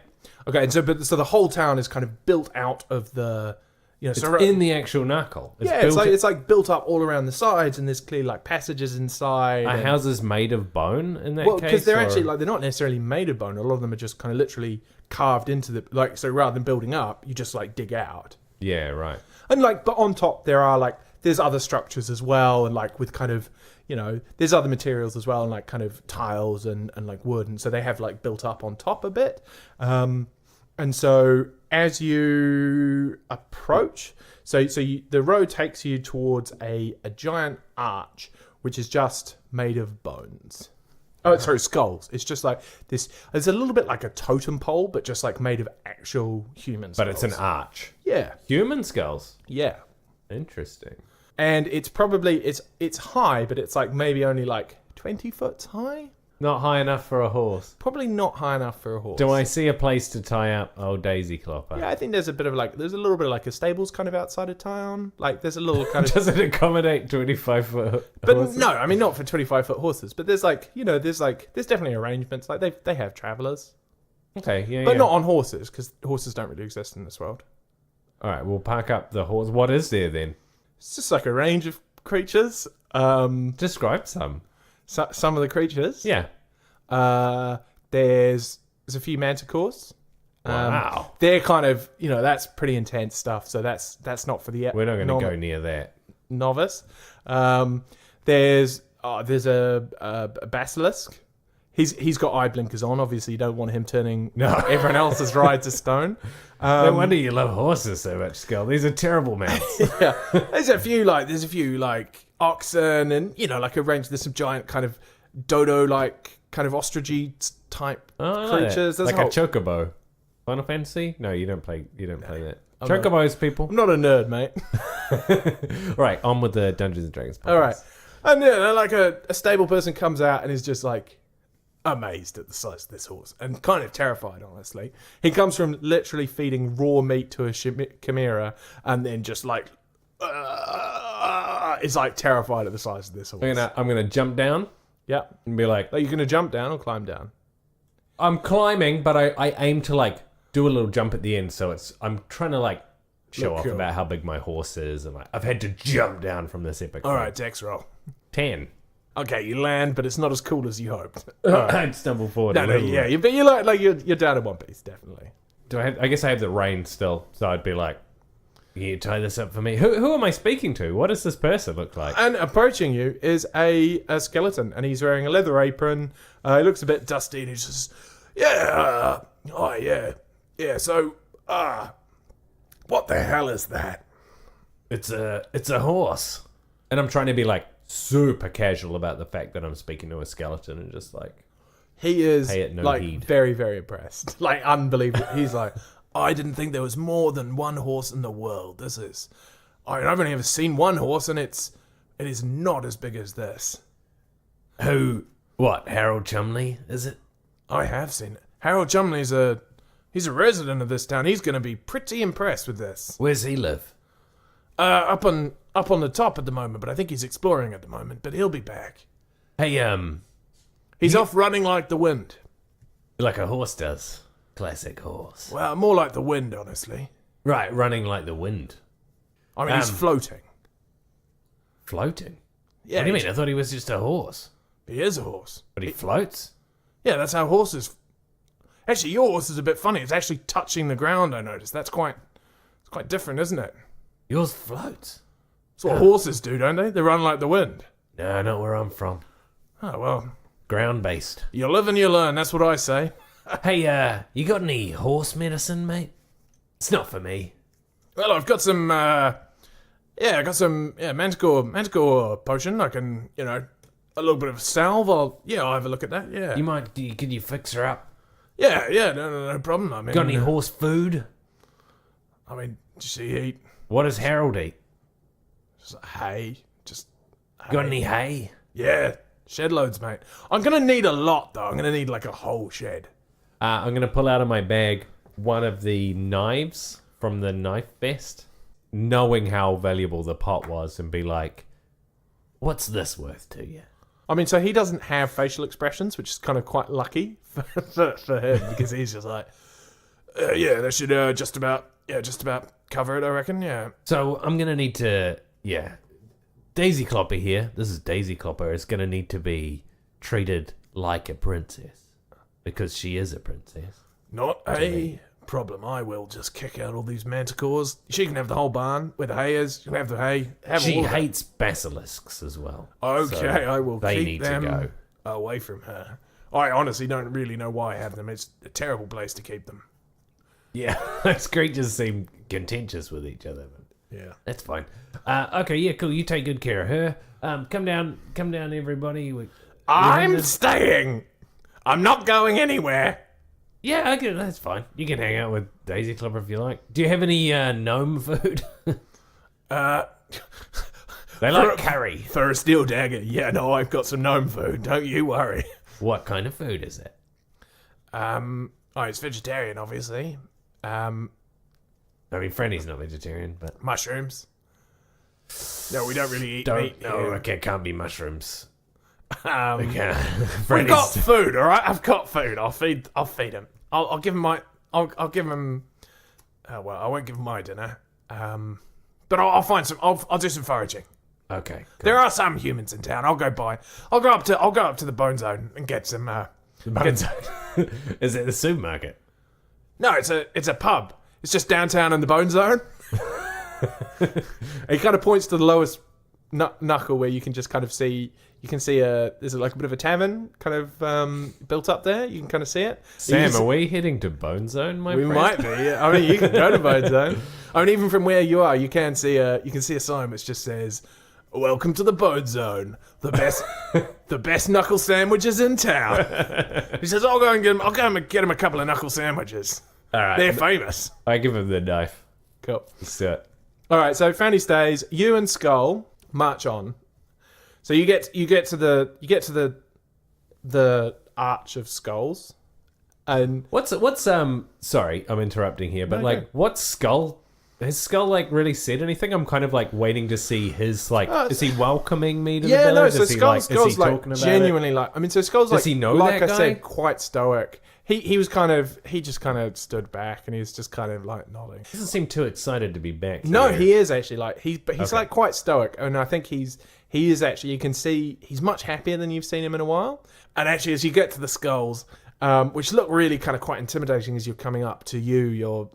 Okay, and so the whole town is kind of built out of the. It's in the actual knuckle. It's like built up all around the sides, and there's clearly like passages inside. Are houses made of bone in that case? Well, because they're actually they're not necessarily made of bone. A lot of them are just kind of literally carved into the so rather than building up, you just like dig out. Yeah, right. And but on top there are there's other structures as well, and with kind of there's other materials as well, and kind of tiles and wood, and so they have built up on top a bit. And so as you approach, the road takes you towards a giant arch, which is just made of bones. Oh, sorry, skulls. It's just like this. It's a little bit like a totem pole, but just made of actual human skulls. But it's an arch. Yeah. Human skulls? Yeah. Interesting. And it's probably, it's high, but it's maybe only 20 foot high. Not high enough for a horse. Probably not high enough for a horse. Do I see a place to tie up old Daisy Clopper? Yeah, I think there's a bit of there's a little bit of a stables kind of outside of town. There's a little kind of... Does it accommodate 25-foot But horses? no, I mean, not for 25-foot horses. But there's there's definitely arrangements. They have travelers. Okay, yeah, But not on horses, because horses don't really exist in this world. All right, we'll park up the horse. What is there then? It's just a range of creatures. Describe some. Some of the creatures. Yeah. There's a few manticores. Wow. They're kind of, that's pretty intense stuff. So that's not for the We're not going to go near that. novice. There's a basilisk. He's got eye blinkers on. Obviously, you don't want him turning everyone else's ride to stone. No wonder you love horses so much, Skull. These are terrible mounts. Yeah, there's a few oxen and there's some giant kind of dodo like kind of ostrichy type creatures. There's like a chocobo. Final Fantasy? No, you don't play that. I'm Chocobos, people. I'm not a nerd, mate. Right, on with the Dungeons and Dragons podcast. All right, and like a stable person comes out and is just like amazed at the size of this horse and kind of terrified. Honestly, he comes from literally feeding raw meat to a chimera and then just like is like terrified at the size of this horse. I'm gonna jump down. Yeah, and be like, are you gonna jump down or climb down? I'm climbing, but I aim to like do a little jump at the end, so I'm trying to like show off about how big my horse is, and like I've had to jump down from this epic. All right, Dex roll. 10. Okay, you land, but it's not as cool as you hoped. I'd stumble forward. But you're down in one piece, definitely. I guess I have the reins still, so I'd be like, "Can you tie this up for me?" Who am I speaking to? What does this person look like? And approaching you is a skeleton, and he's wearing a leather apron. He looks a bit dusty, and he's just, yeah. So, what the hell is that? It's a horse, and I'm trying to be like super casual about the fact that I'm speaking to a skeleton, and just like he is pay it no like heed. Very, very impressed, like unbelievable. He's like, I didn't think there was more than one horse in the world. I've only ever seen one horse, and it is not as big as this. What, Harold Chumley, is it? I have seen it. Harold Chumley's he's a resident of this town. He's going to be pretty impressed with this. Where's he live? Up on the top at the moment, but I think he's exploring at the moment. But he'll be back. Hey, he's off running like the wind. Like a horse does. Classic horse. Well, more like the wind, honestly. Right, running like the wind. I mean, he's floating. Floating? Yeah. What do you mean? I thought he was just a horse. He is a horse. But he floats? Yeah, that's how horses... Actually, your horse is a bit funny. It's actually touching the ground, I noticed. It's quite different, isn't it? Yours floats? That's what horses do, don't they? They run like the wind. No, not where I'm from. Oh, well. Ground-based. You live and you learn, that's what I say. Hey, you got any horse medicine, mate? It's not for me. Well, I've got some, manticore potion. I can, a little bit of salve. I'll have a look at that, yeah. Could you fix her up? Yeah, no problem. I mean, got any horse food? I mean, does she eat? What does Harold eat? Just hay. Got any hay? Yeah, shed loads, mate. I'm going to need a lot, though. I'm going to need, like, a whole shed. I'm going to pull out of my bag one of the knives from the knife vest, knowing how valuable the pot was, and be like, what's this worth to you? I mean, so he doesn't have facial expressions, which is kind of quite lucky for him, because he's just like, that should just about cover it, I reckon, yeah. So I'm going to need to, Daisy Clopper here, this is Daisy Clopper, is going to need to be treated like a princess, because she is a princess. Not a problem. I will just kick out all these manticores. She can have the whole barn where the hay is. She can have the hay. She hates basilisks as well. Okay, so I will they keep need them to go away from her. I honestly don't really know why I have them. It's a terrible place to keep them. Yeah, those creatures seem contentious with each other. But yeah, that's fine. Okay, yeah, cool. You take good care of her. Come down, everybody. I'm staying. I'm not going anywhere. Yeah, okay, that's fine. You can hang out with Daisy Clopper if you like. Do you have any gnome food? They like curry. For a steel dagger. Yeah, no, I've got some gnome food. Don't you worry. What kind of food is it? It's vegetarian, obviously. I mean, Franny's not vegetarian, but... Mushrooms. No, we don't really eat meat. No, okay, can't be mushrooms. We've got food, all right. I've got food. I'll feed him. I'll give him my. I'll give him. I won't give him my dinner. But I'll find some. I'll do some foraging. Okay. Cool. There are some humans in town. I'll go up to the Bone Zone and get some. Is it the supermarket? No, it's a pub. It's just downtown in the Bone Zone. He kind of points to the lowest knuckle where you can just kind of see. You can see there's like a bit of a tavern kind of built up there. You can kind of see it. Sam, are we heading to Bone Zone, my We friend? might be. Yeah. I mean, you can go to Bone Zone. I mean, even from where you are, you can see a sign which just says, "Welcome to the Bone Zone, the best knuckle sandwiches in town." He says, "I'll go and get him a couple of knuckle sandwiches. All right. They're famous." I give him the knife. Cool. Let's do it. All right. So Fanny stays. You and Skull march on. So you get to the Arch of Skulls, and What's sorry, I'm interrupting here, but No, like go. what's Skull? Has Skull like really said anything? I'm kind of like waiting to see his like. Is he welcoming me to the yeah, no. village? So is he Skull's is he like talking about genuinely like. I mean, so Skull's Does like he know like that I guy? said, quite stoic. He just kind of stood back and he's just kind of like nodding. He doesn't seem too excited to be back. No, here. he is actually like he's Okay. like quite stoic, and I think he is actually. You can see he's much happier than you've seen him in a while. And actually, as you get to the skulls, which look really kind of quite intimidating as you're coming up to you're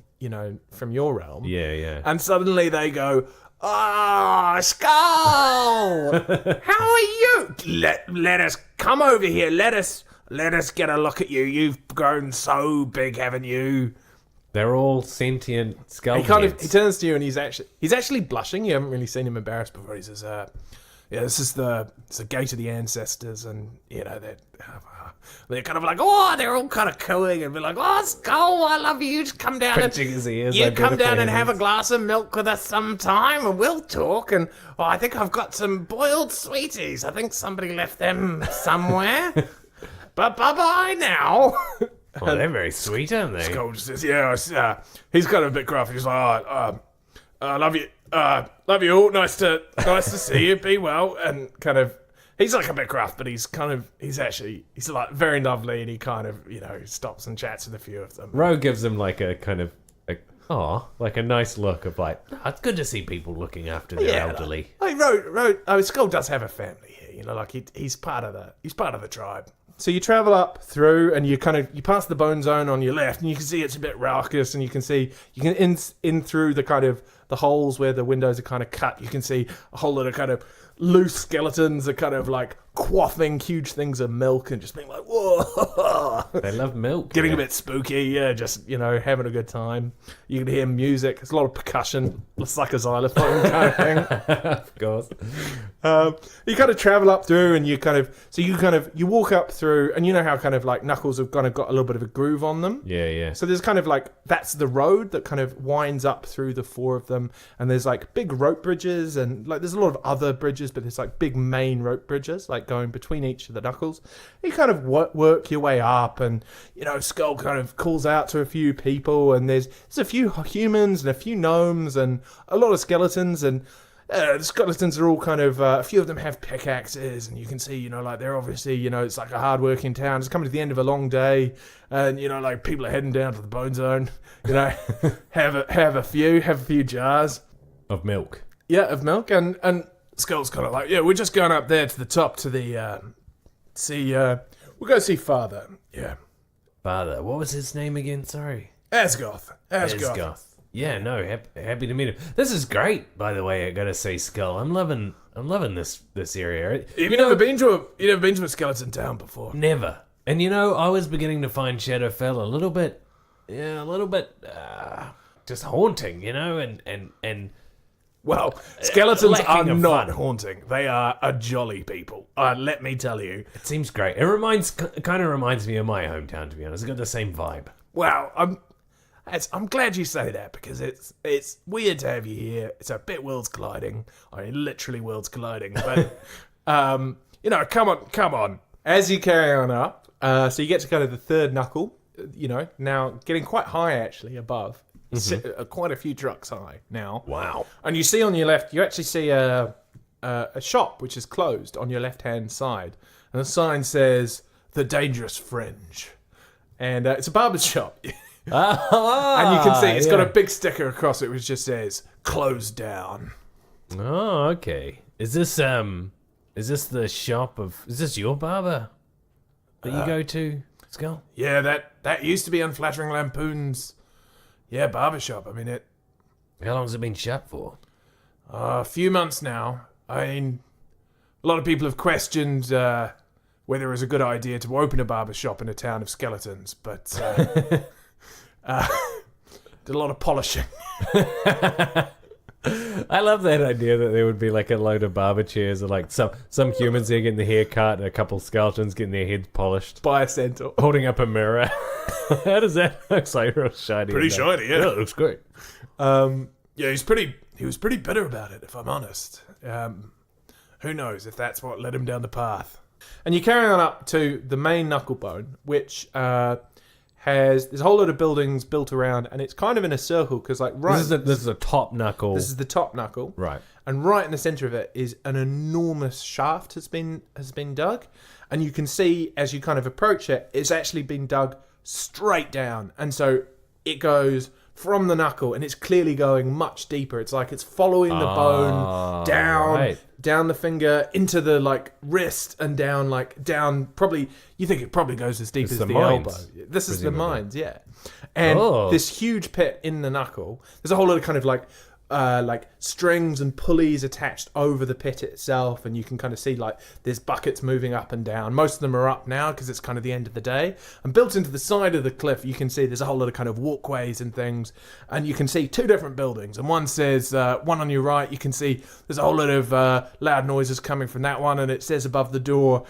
from your realm. Yeah. And suddenly they go, "Ah, Skull! How are you? Let us come over here. Let us get a look at you. You've grown so big, haven't you?" They're all sentient skull He kind of heads. he turns to you and he's actually blushing. You haven't really seen him embarrassed before. He says, "Yeah, it's the gate of the ancestors, and they're kind of like, oh, they're all kind of cooing and be like, oh, Skull, I love you. Just come down Pinching his ears. you like come they're down the and have a fans. glass of milk with us sometime, and we'll talk. And I think I've got some boiled sweeties. I think somebody left them somewhere. But bye-bye now." Oh, they're very sweet, aren't they? Skull just says, "Yeah, he's kind of a bit gruff. He's like, I love you. Love you all. Nice to see you. Be well." And kind of, he's like a bit gruff, but he's like very lovely, and he kind of, stops and chats with a few of them. Rowe gives him like a kind of like a nice look of like, "Oh, it's good to see people looking after their elderly." Skull does have a family here. He's part of the tribe. So you travel up through, and you pass the Bone Zone on your left, and you can see it's a bit raucous, and you can in through the kind of the holes where the windows are kind of cut. You can see a whole lot of kind of loose skeletons are kind of like quaffing huge things of milk and just being like, whoa. They love milk. Getting yeah. a bit spooky, yeah, just, having a good time. You can hear music. There's a lot of percussion. It's like a xylophone kind of thing. Of course. You kind of travel up through, and you walk up through, and you know how kind of like Knuckles have kind of got a little bit of a groove on them. Yeah. So there's kind of like, that's the road that kind of winds up through the four of them, and there's like big rope bridges, and like there's a lot of other bridges, but there's like big main rope bridges like going between each of the Knuckles. You kind of work your way up, and Skull kind of calls out to a few people, and there's a few humans and a few gnomes and a lot of skeletons, and the skeletons are all kind of, a few of them have pickaxes, and you can see, like they're obviously, it's like a hard-working town. It's coming to the end of a long day, and, like people are heading down to the Bone Zone, have a few jars. Of milk. Yeah, of milk, and Skull's kind of like, yeah, we're just going up there to the top to the, we'll go see Father, yeah. Father, what was his name again? Sorry. Asgoth. Yeah, no, happy to meet him. This is great, by the way. I gotta say, Skull, I'm loving this area. You've never been to a skeleton town before? Never. And I was beginning to find Shadowfell a little bit just haunting, and Well, skeletons are lacking of not fun. haunting. They are a jolly people. Let me tell you. it seems great. It kind of reminds me of my hometown, to be honest. It's got the same vibe. Well, I'm glad you say that, because it's weird to have you here. It's a bit worlds colliding. I mean, literally worlds colliding. But come on. As you carry on up, so you get to kind of the third knuckle. Now getting quite high actually above. Quite a few trucks high now. Wow. And you see on your left, you actually see a shop which is closed on your left-hand side. And the sign says, "The Dangerous Fringe." And it's a barber's shop. And you can see it's got a big sticker across it which just says, "Closed down." Oh, okay. Is this the shop of? Is this your barber that you go to, Skull? Yeah, that used to be Unflattering Lampoon's, barbershop. I mean, How long's it been shut for? a few months now. I mean, a lot of people have questioned whether it was a good idea to open a barbershop in a town of skeletons, but did a lot of polishing. I love that idea that there would be like a load of barber chairs and like some humans there getting their hair cut and a couple of skeletons getting their heads polished. By a centaur. Holding up a mirror. How does that look like real shiny? Pretty shiny, yeah. It looks great. He was pretty bitter about it, if I'm honest. Who knows if that's what led him down the path. And you carry on up to the main Knucklebone, which there's a whole lot of buildings built around, and it's kind of in a circle because, like, right. This is a top knuckle. This is the top knuckle, right? And right in the center of it is an enormous shaft has been dug, and you can see as you kind of approach it, it's actually been dug straight down, and so it goes from the knuckle, and it's clearly going much deeper. It's like it's following the bone down the finger into the like wrist and down. Probably you think it probably goes as deep as the elbow. This is the mines, yeah. And this huge pit in the knuckle. There's a whole lot of kind of like strings and pulleys attached over the pit itself, and you can kind of see like there's buckets moving up and down. Most of them are up now because it's kind of the end of the day. And built into the side of the cliff, you can see there's a whole lot of kind of walkways and things, and you can see two different buildings. And one says, one on your right, you can see there's a whole lot of loud noises coming from that one, and it says above the door,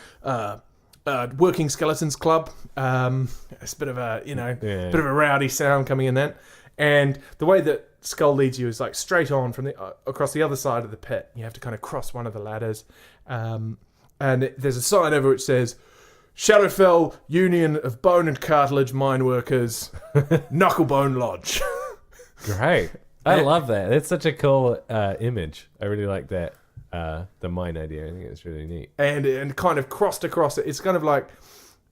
Working Skeletons Club. It's a bit of a bit of a rowdy sound coming in then. And the way that Skull leads you is like straight on from the across the other side of the pit. You have to kind of cross one of the ladders, and there's a sign over which says Shadowfell Union of Bone and Cartilage Mine Workers, Knucklebone Lodge. Great. I love that. That's such a cool image. I really like that. The mine idea. I think it's really neat. And kind of crossed across it. It's kind of like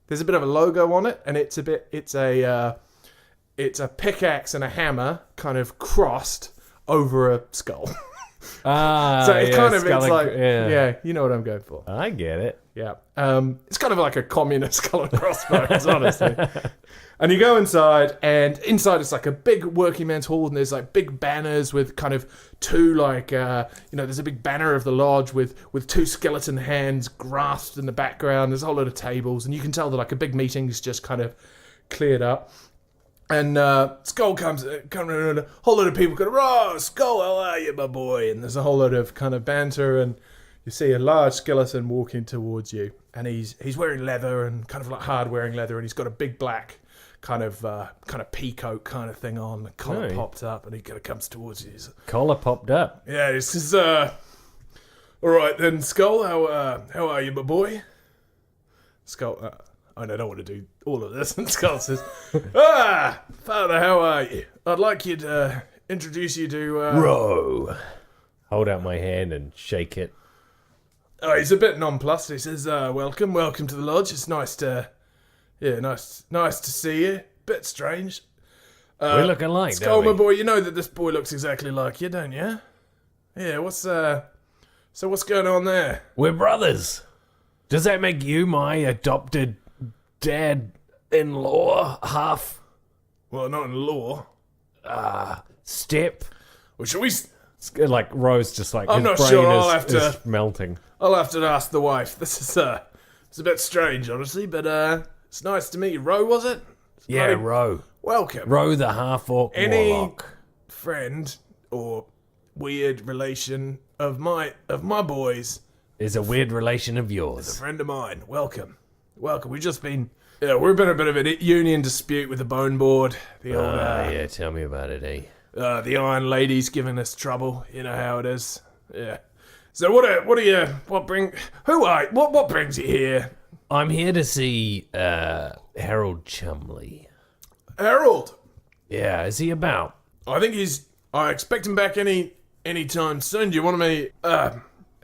there's a bit of a logo on it, and it's a pickaxe and a hammer kind of crossed over a skull. So it's kind of, it's like, you know what I'm going for. I get it. Yeah. It's kind of like a communist skull and crossbones, honestly. And you go inside, and inside it's like a big working man's hall, and there's like big banners with kind of two like, there's a big banner of the lodge with two skeleton hands grasped in the background. There's a whole lot of tables, and you can tell that like a big meeting's just kind of cleared up. And Skull comes in, and a whole lot of people go, "Oh, Skull, how are you, my boy?" And there's a whole lot of kind of banter, and you see a large skeleton walking towards you, and he's wearing leather and kind of like hard wearing leather, and he's got a big black kind of peacoat kind of thing on. The collar popped up, and he kind of comes towards you. Collar popped up. Yeah, he says, "All right then, Skull, how are you, my boy?" Skull. I don't want to do all of this. And Skull says, Father, how are you? I'd like you to introduce you to... Rowe. Hold out my hand and shake it. Oh, he's a bit nonplussed. He says, welcome to the lodge. It's nice to see you. Bit strange. We look alike, Skull, don't we? my boy, you know that this boy looks exactly like you, don't you? Yeah, what's going on there? We're brothers. Does that make you my adopted... dad-in-law half? Well, not in law. Step. Well, shall we... Like, Rose just like, I'm his not brain sure. is melting. I'll have to ask the wife. This is it's a bit strange, honestly, but it's nice to meet you. Rowe, was it? Rowe. Welcome. Rowe the half-orc warlock. Friend or weird relation of my boys Is a weird relation of is a yours. friend of mine. Welcome. We've just been... Yeah, we've been a bit of a union dispute with the bone board. The old... Tell me about it, eh? the Iron Lady's giving us trouble. You know how it is. Yeah. So what brings you here? I'm here to see Harold Chumley. Harold? Yeah, is he about? I expect him back any time soon. Do you want me...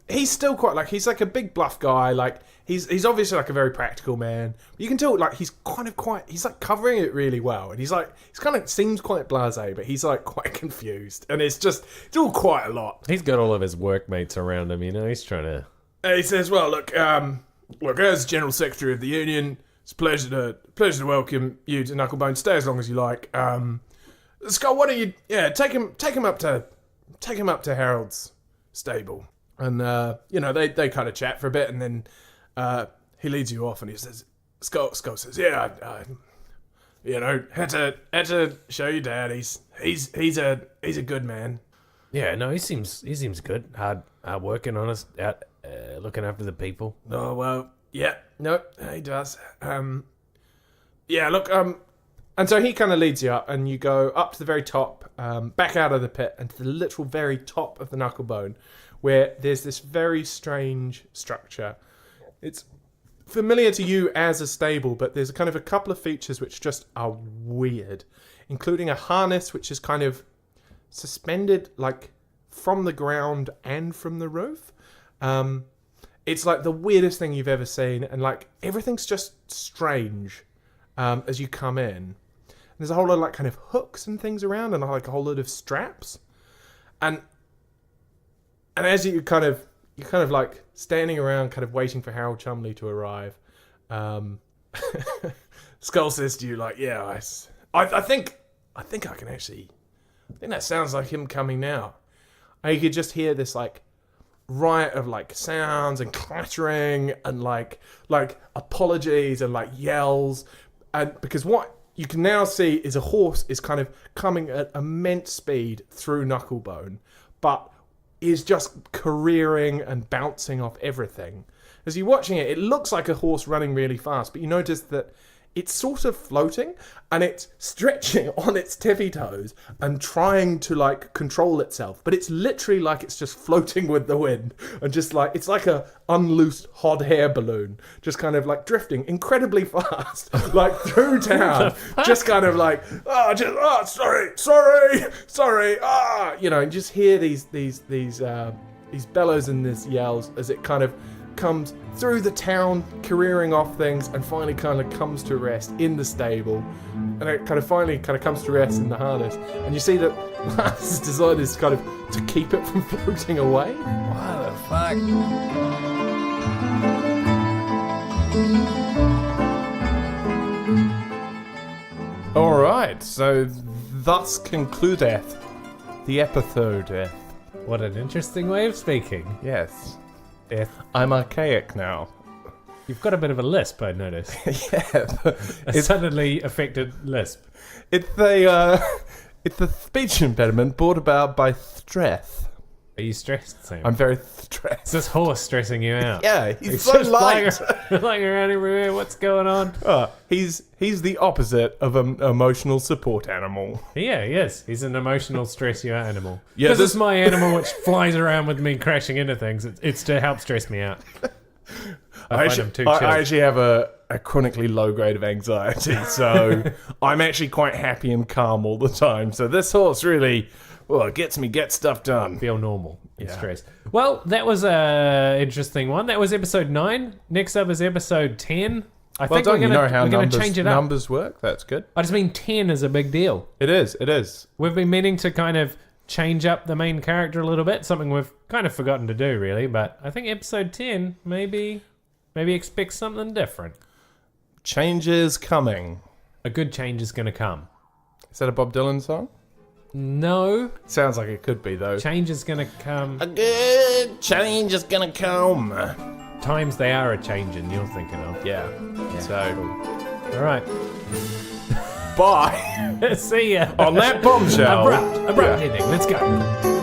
he's still quite he's like a big bluff guy. Like, he's obviously like a very practical man. You can tell like he's like covering it really well, and he's kind of seems quite blasé, but he's like quite confused, and it's all quite a lot. He's got all of his workmates around him, he's trying to... And he says, well, look, as General Secretary of the Union, it's a pleasure to welcome you to Knucklebone. Stay as long as you like. Skull, why don't you take him up to Harold's stable, and they kind of chat for a bit, and then he leads you off, and he says, Skull says, had to show your dad. He's a good man. Yeah, no, he seems good. Hard working, honest, out looking after the people. Oh well, yeah, no, he does. And so he kind of leads you up, and you go up to the very top, back out of the pit, and to the literal very top of the Knucklebone, where there's this very strange structure. It's familiar to you as a stable, but there's kind of a couple of features which just are weird, including a harness which is kind of suspended like from the ground and from the roof. It's like the weirdest thing you've ever seen, and like everything's just strange as you come in. There's a whole lot of like kind of hooks and things around, and like a whole lot of straps, and as you're kind of like standing around, kind of waiting for Harold Chumley to arrive. Skull says to you, like, yeah, I think I can actually. I think that sounds like him coming now. And you could just hear this like riot of like sounds and clattering and like apologies and like yells, and because what you can now see is a horse is kind of coming at immense speed through Knucklebone, but is just careering and bouncing off everything. As you're watching it, it looks like a horse running really fast, but you notice that it's sort of floating and it's stretching on its tippy toes and trying to like control itself, but it's literally like it's just floating with the wind and just like it's like a unloosed hot air balloon, just kind of like drifting incredibly fast like through town, just kind of like sorry, and just hear these bellows and these yells as it kind of comes through the town, careering off things, and finally kind of comes to rest in the stable. And it finally comes to rest in the harness. And you see that Lars' design is kind of to keep it from floating away. What the fuck? Alright, so thus concludeth the episode. What an interesting way of speaking. Yes. I'm archaic now. You've got a bit of a lisp, I noticed. Yeah. A suddenly affected lisp. It's a speech impediment brought about by stress. Are you stressed, Sam? I'm very stressed. Is this horse stressing you out? Yeah, he's so light. Flying around everywhere. What's going on? He's the opposite of an emotional support animal. Yeah, he is. He's an emotional stress you out animal. Yeah, this is my animal which flies around with me crashing into things. It's to help stress me out. I actually have a chronically low grade of anxiety, so I'm actually quite happy and calm all the time. So this horse really... Well, it gets stuff done. Feel normal in stress. Well, that was an interesting one. That was episode 9. Next up is episode 10. I think we're going to change it up. Numbers work? That's good. I just mean 10 is a big deal. It is. We've been meaning to kind of change up the main character a little bit. Something we've kind of forgotten to do, really. But I think episode 10, maybe expect something different. Change is coming. A good change is going to come. Is that a Bob Dylan song? No. Sounds like it could be, though. Change is going to come. A good change is going to come. Times they are a changing, you're thinking of. Yeah. So. Cool. All right. Bye. See ya. On that bombshell. Abrupt ending. Let's go.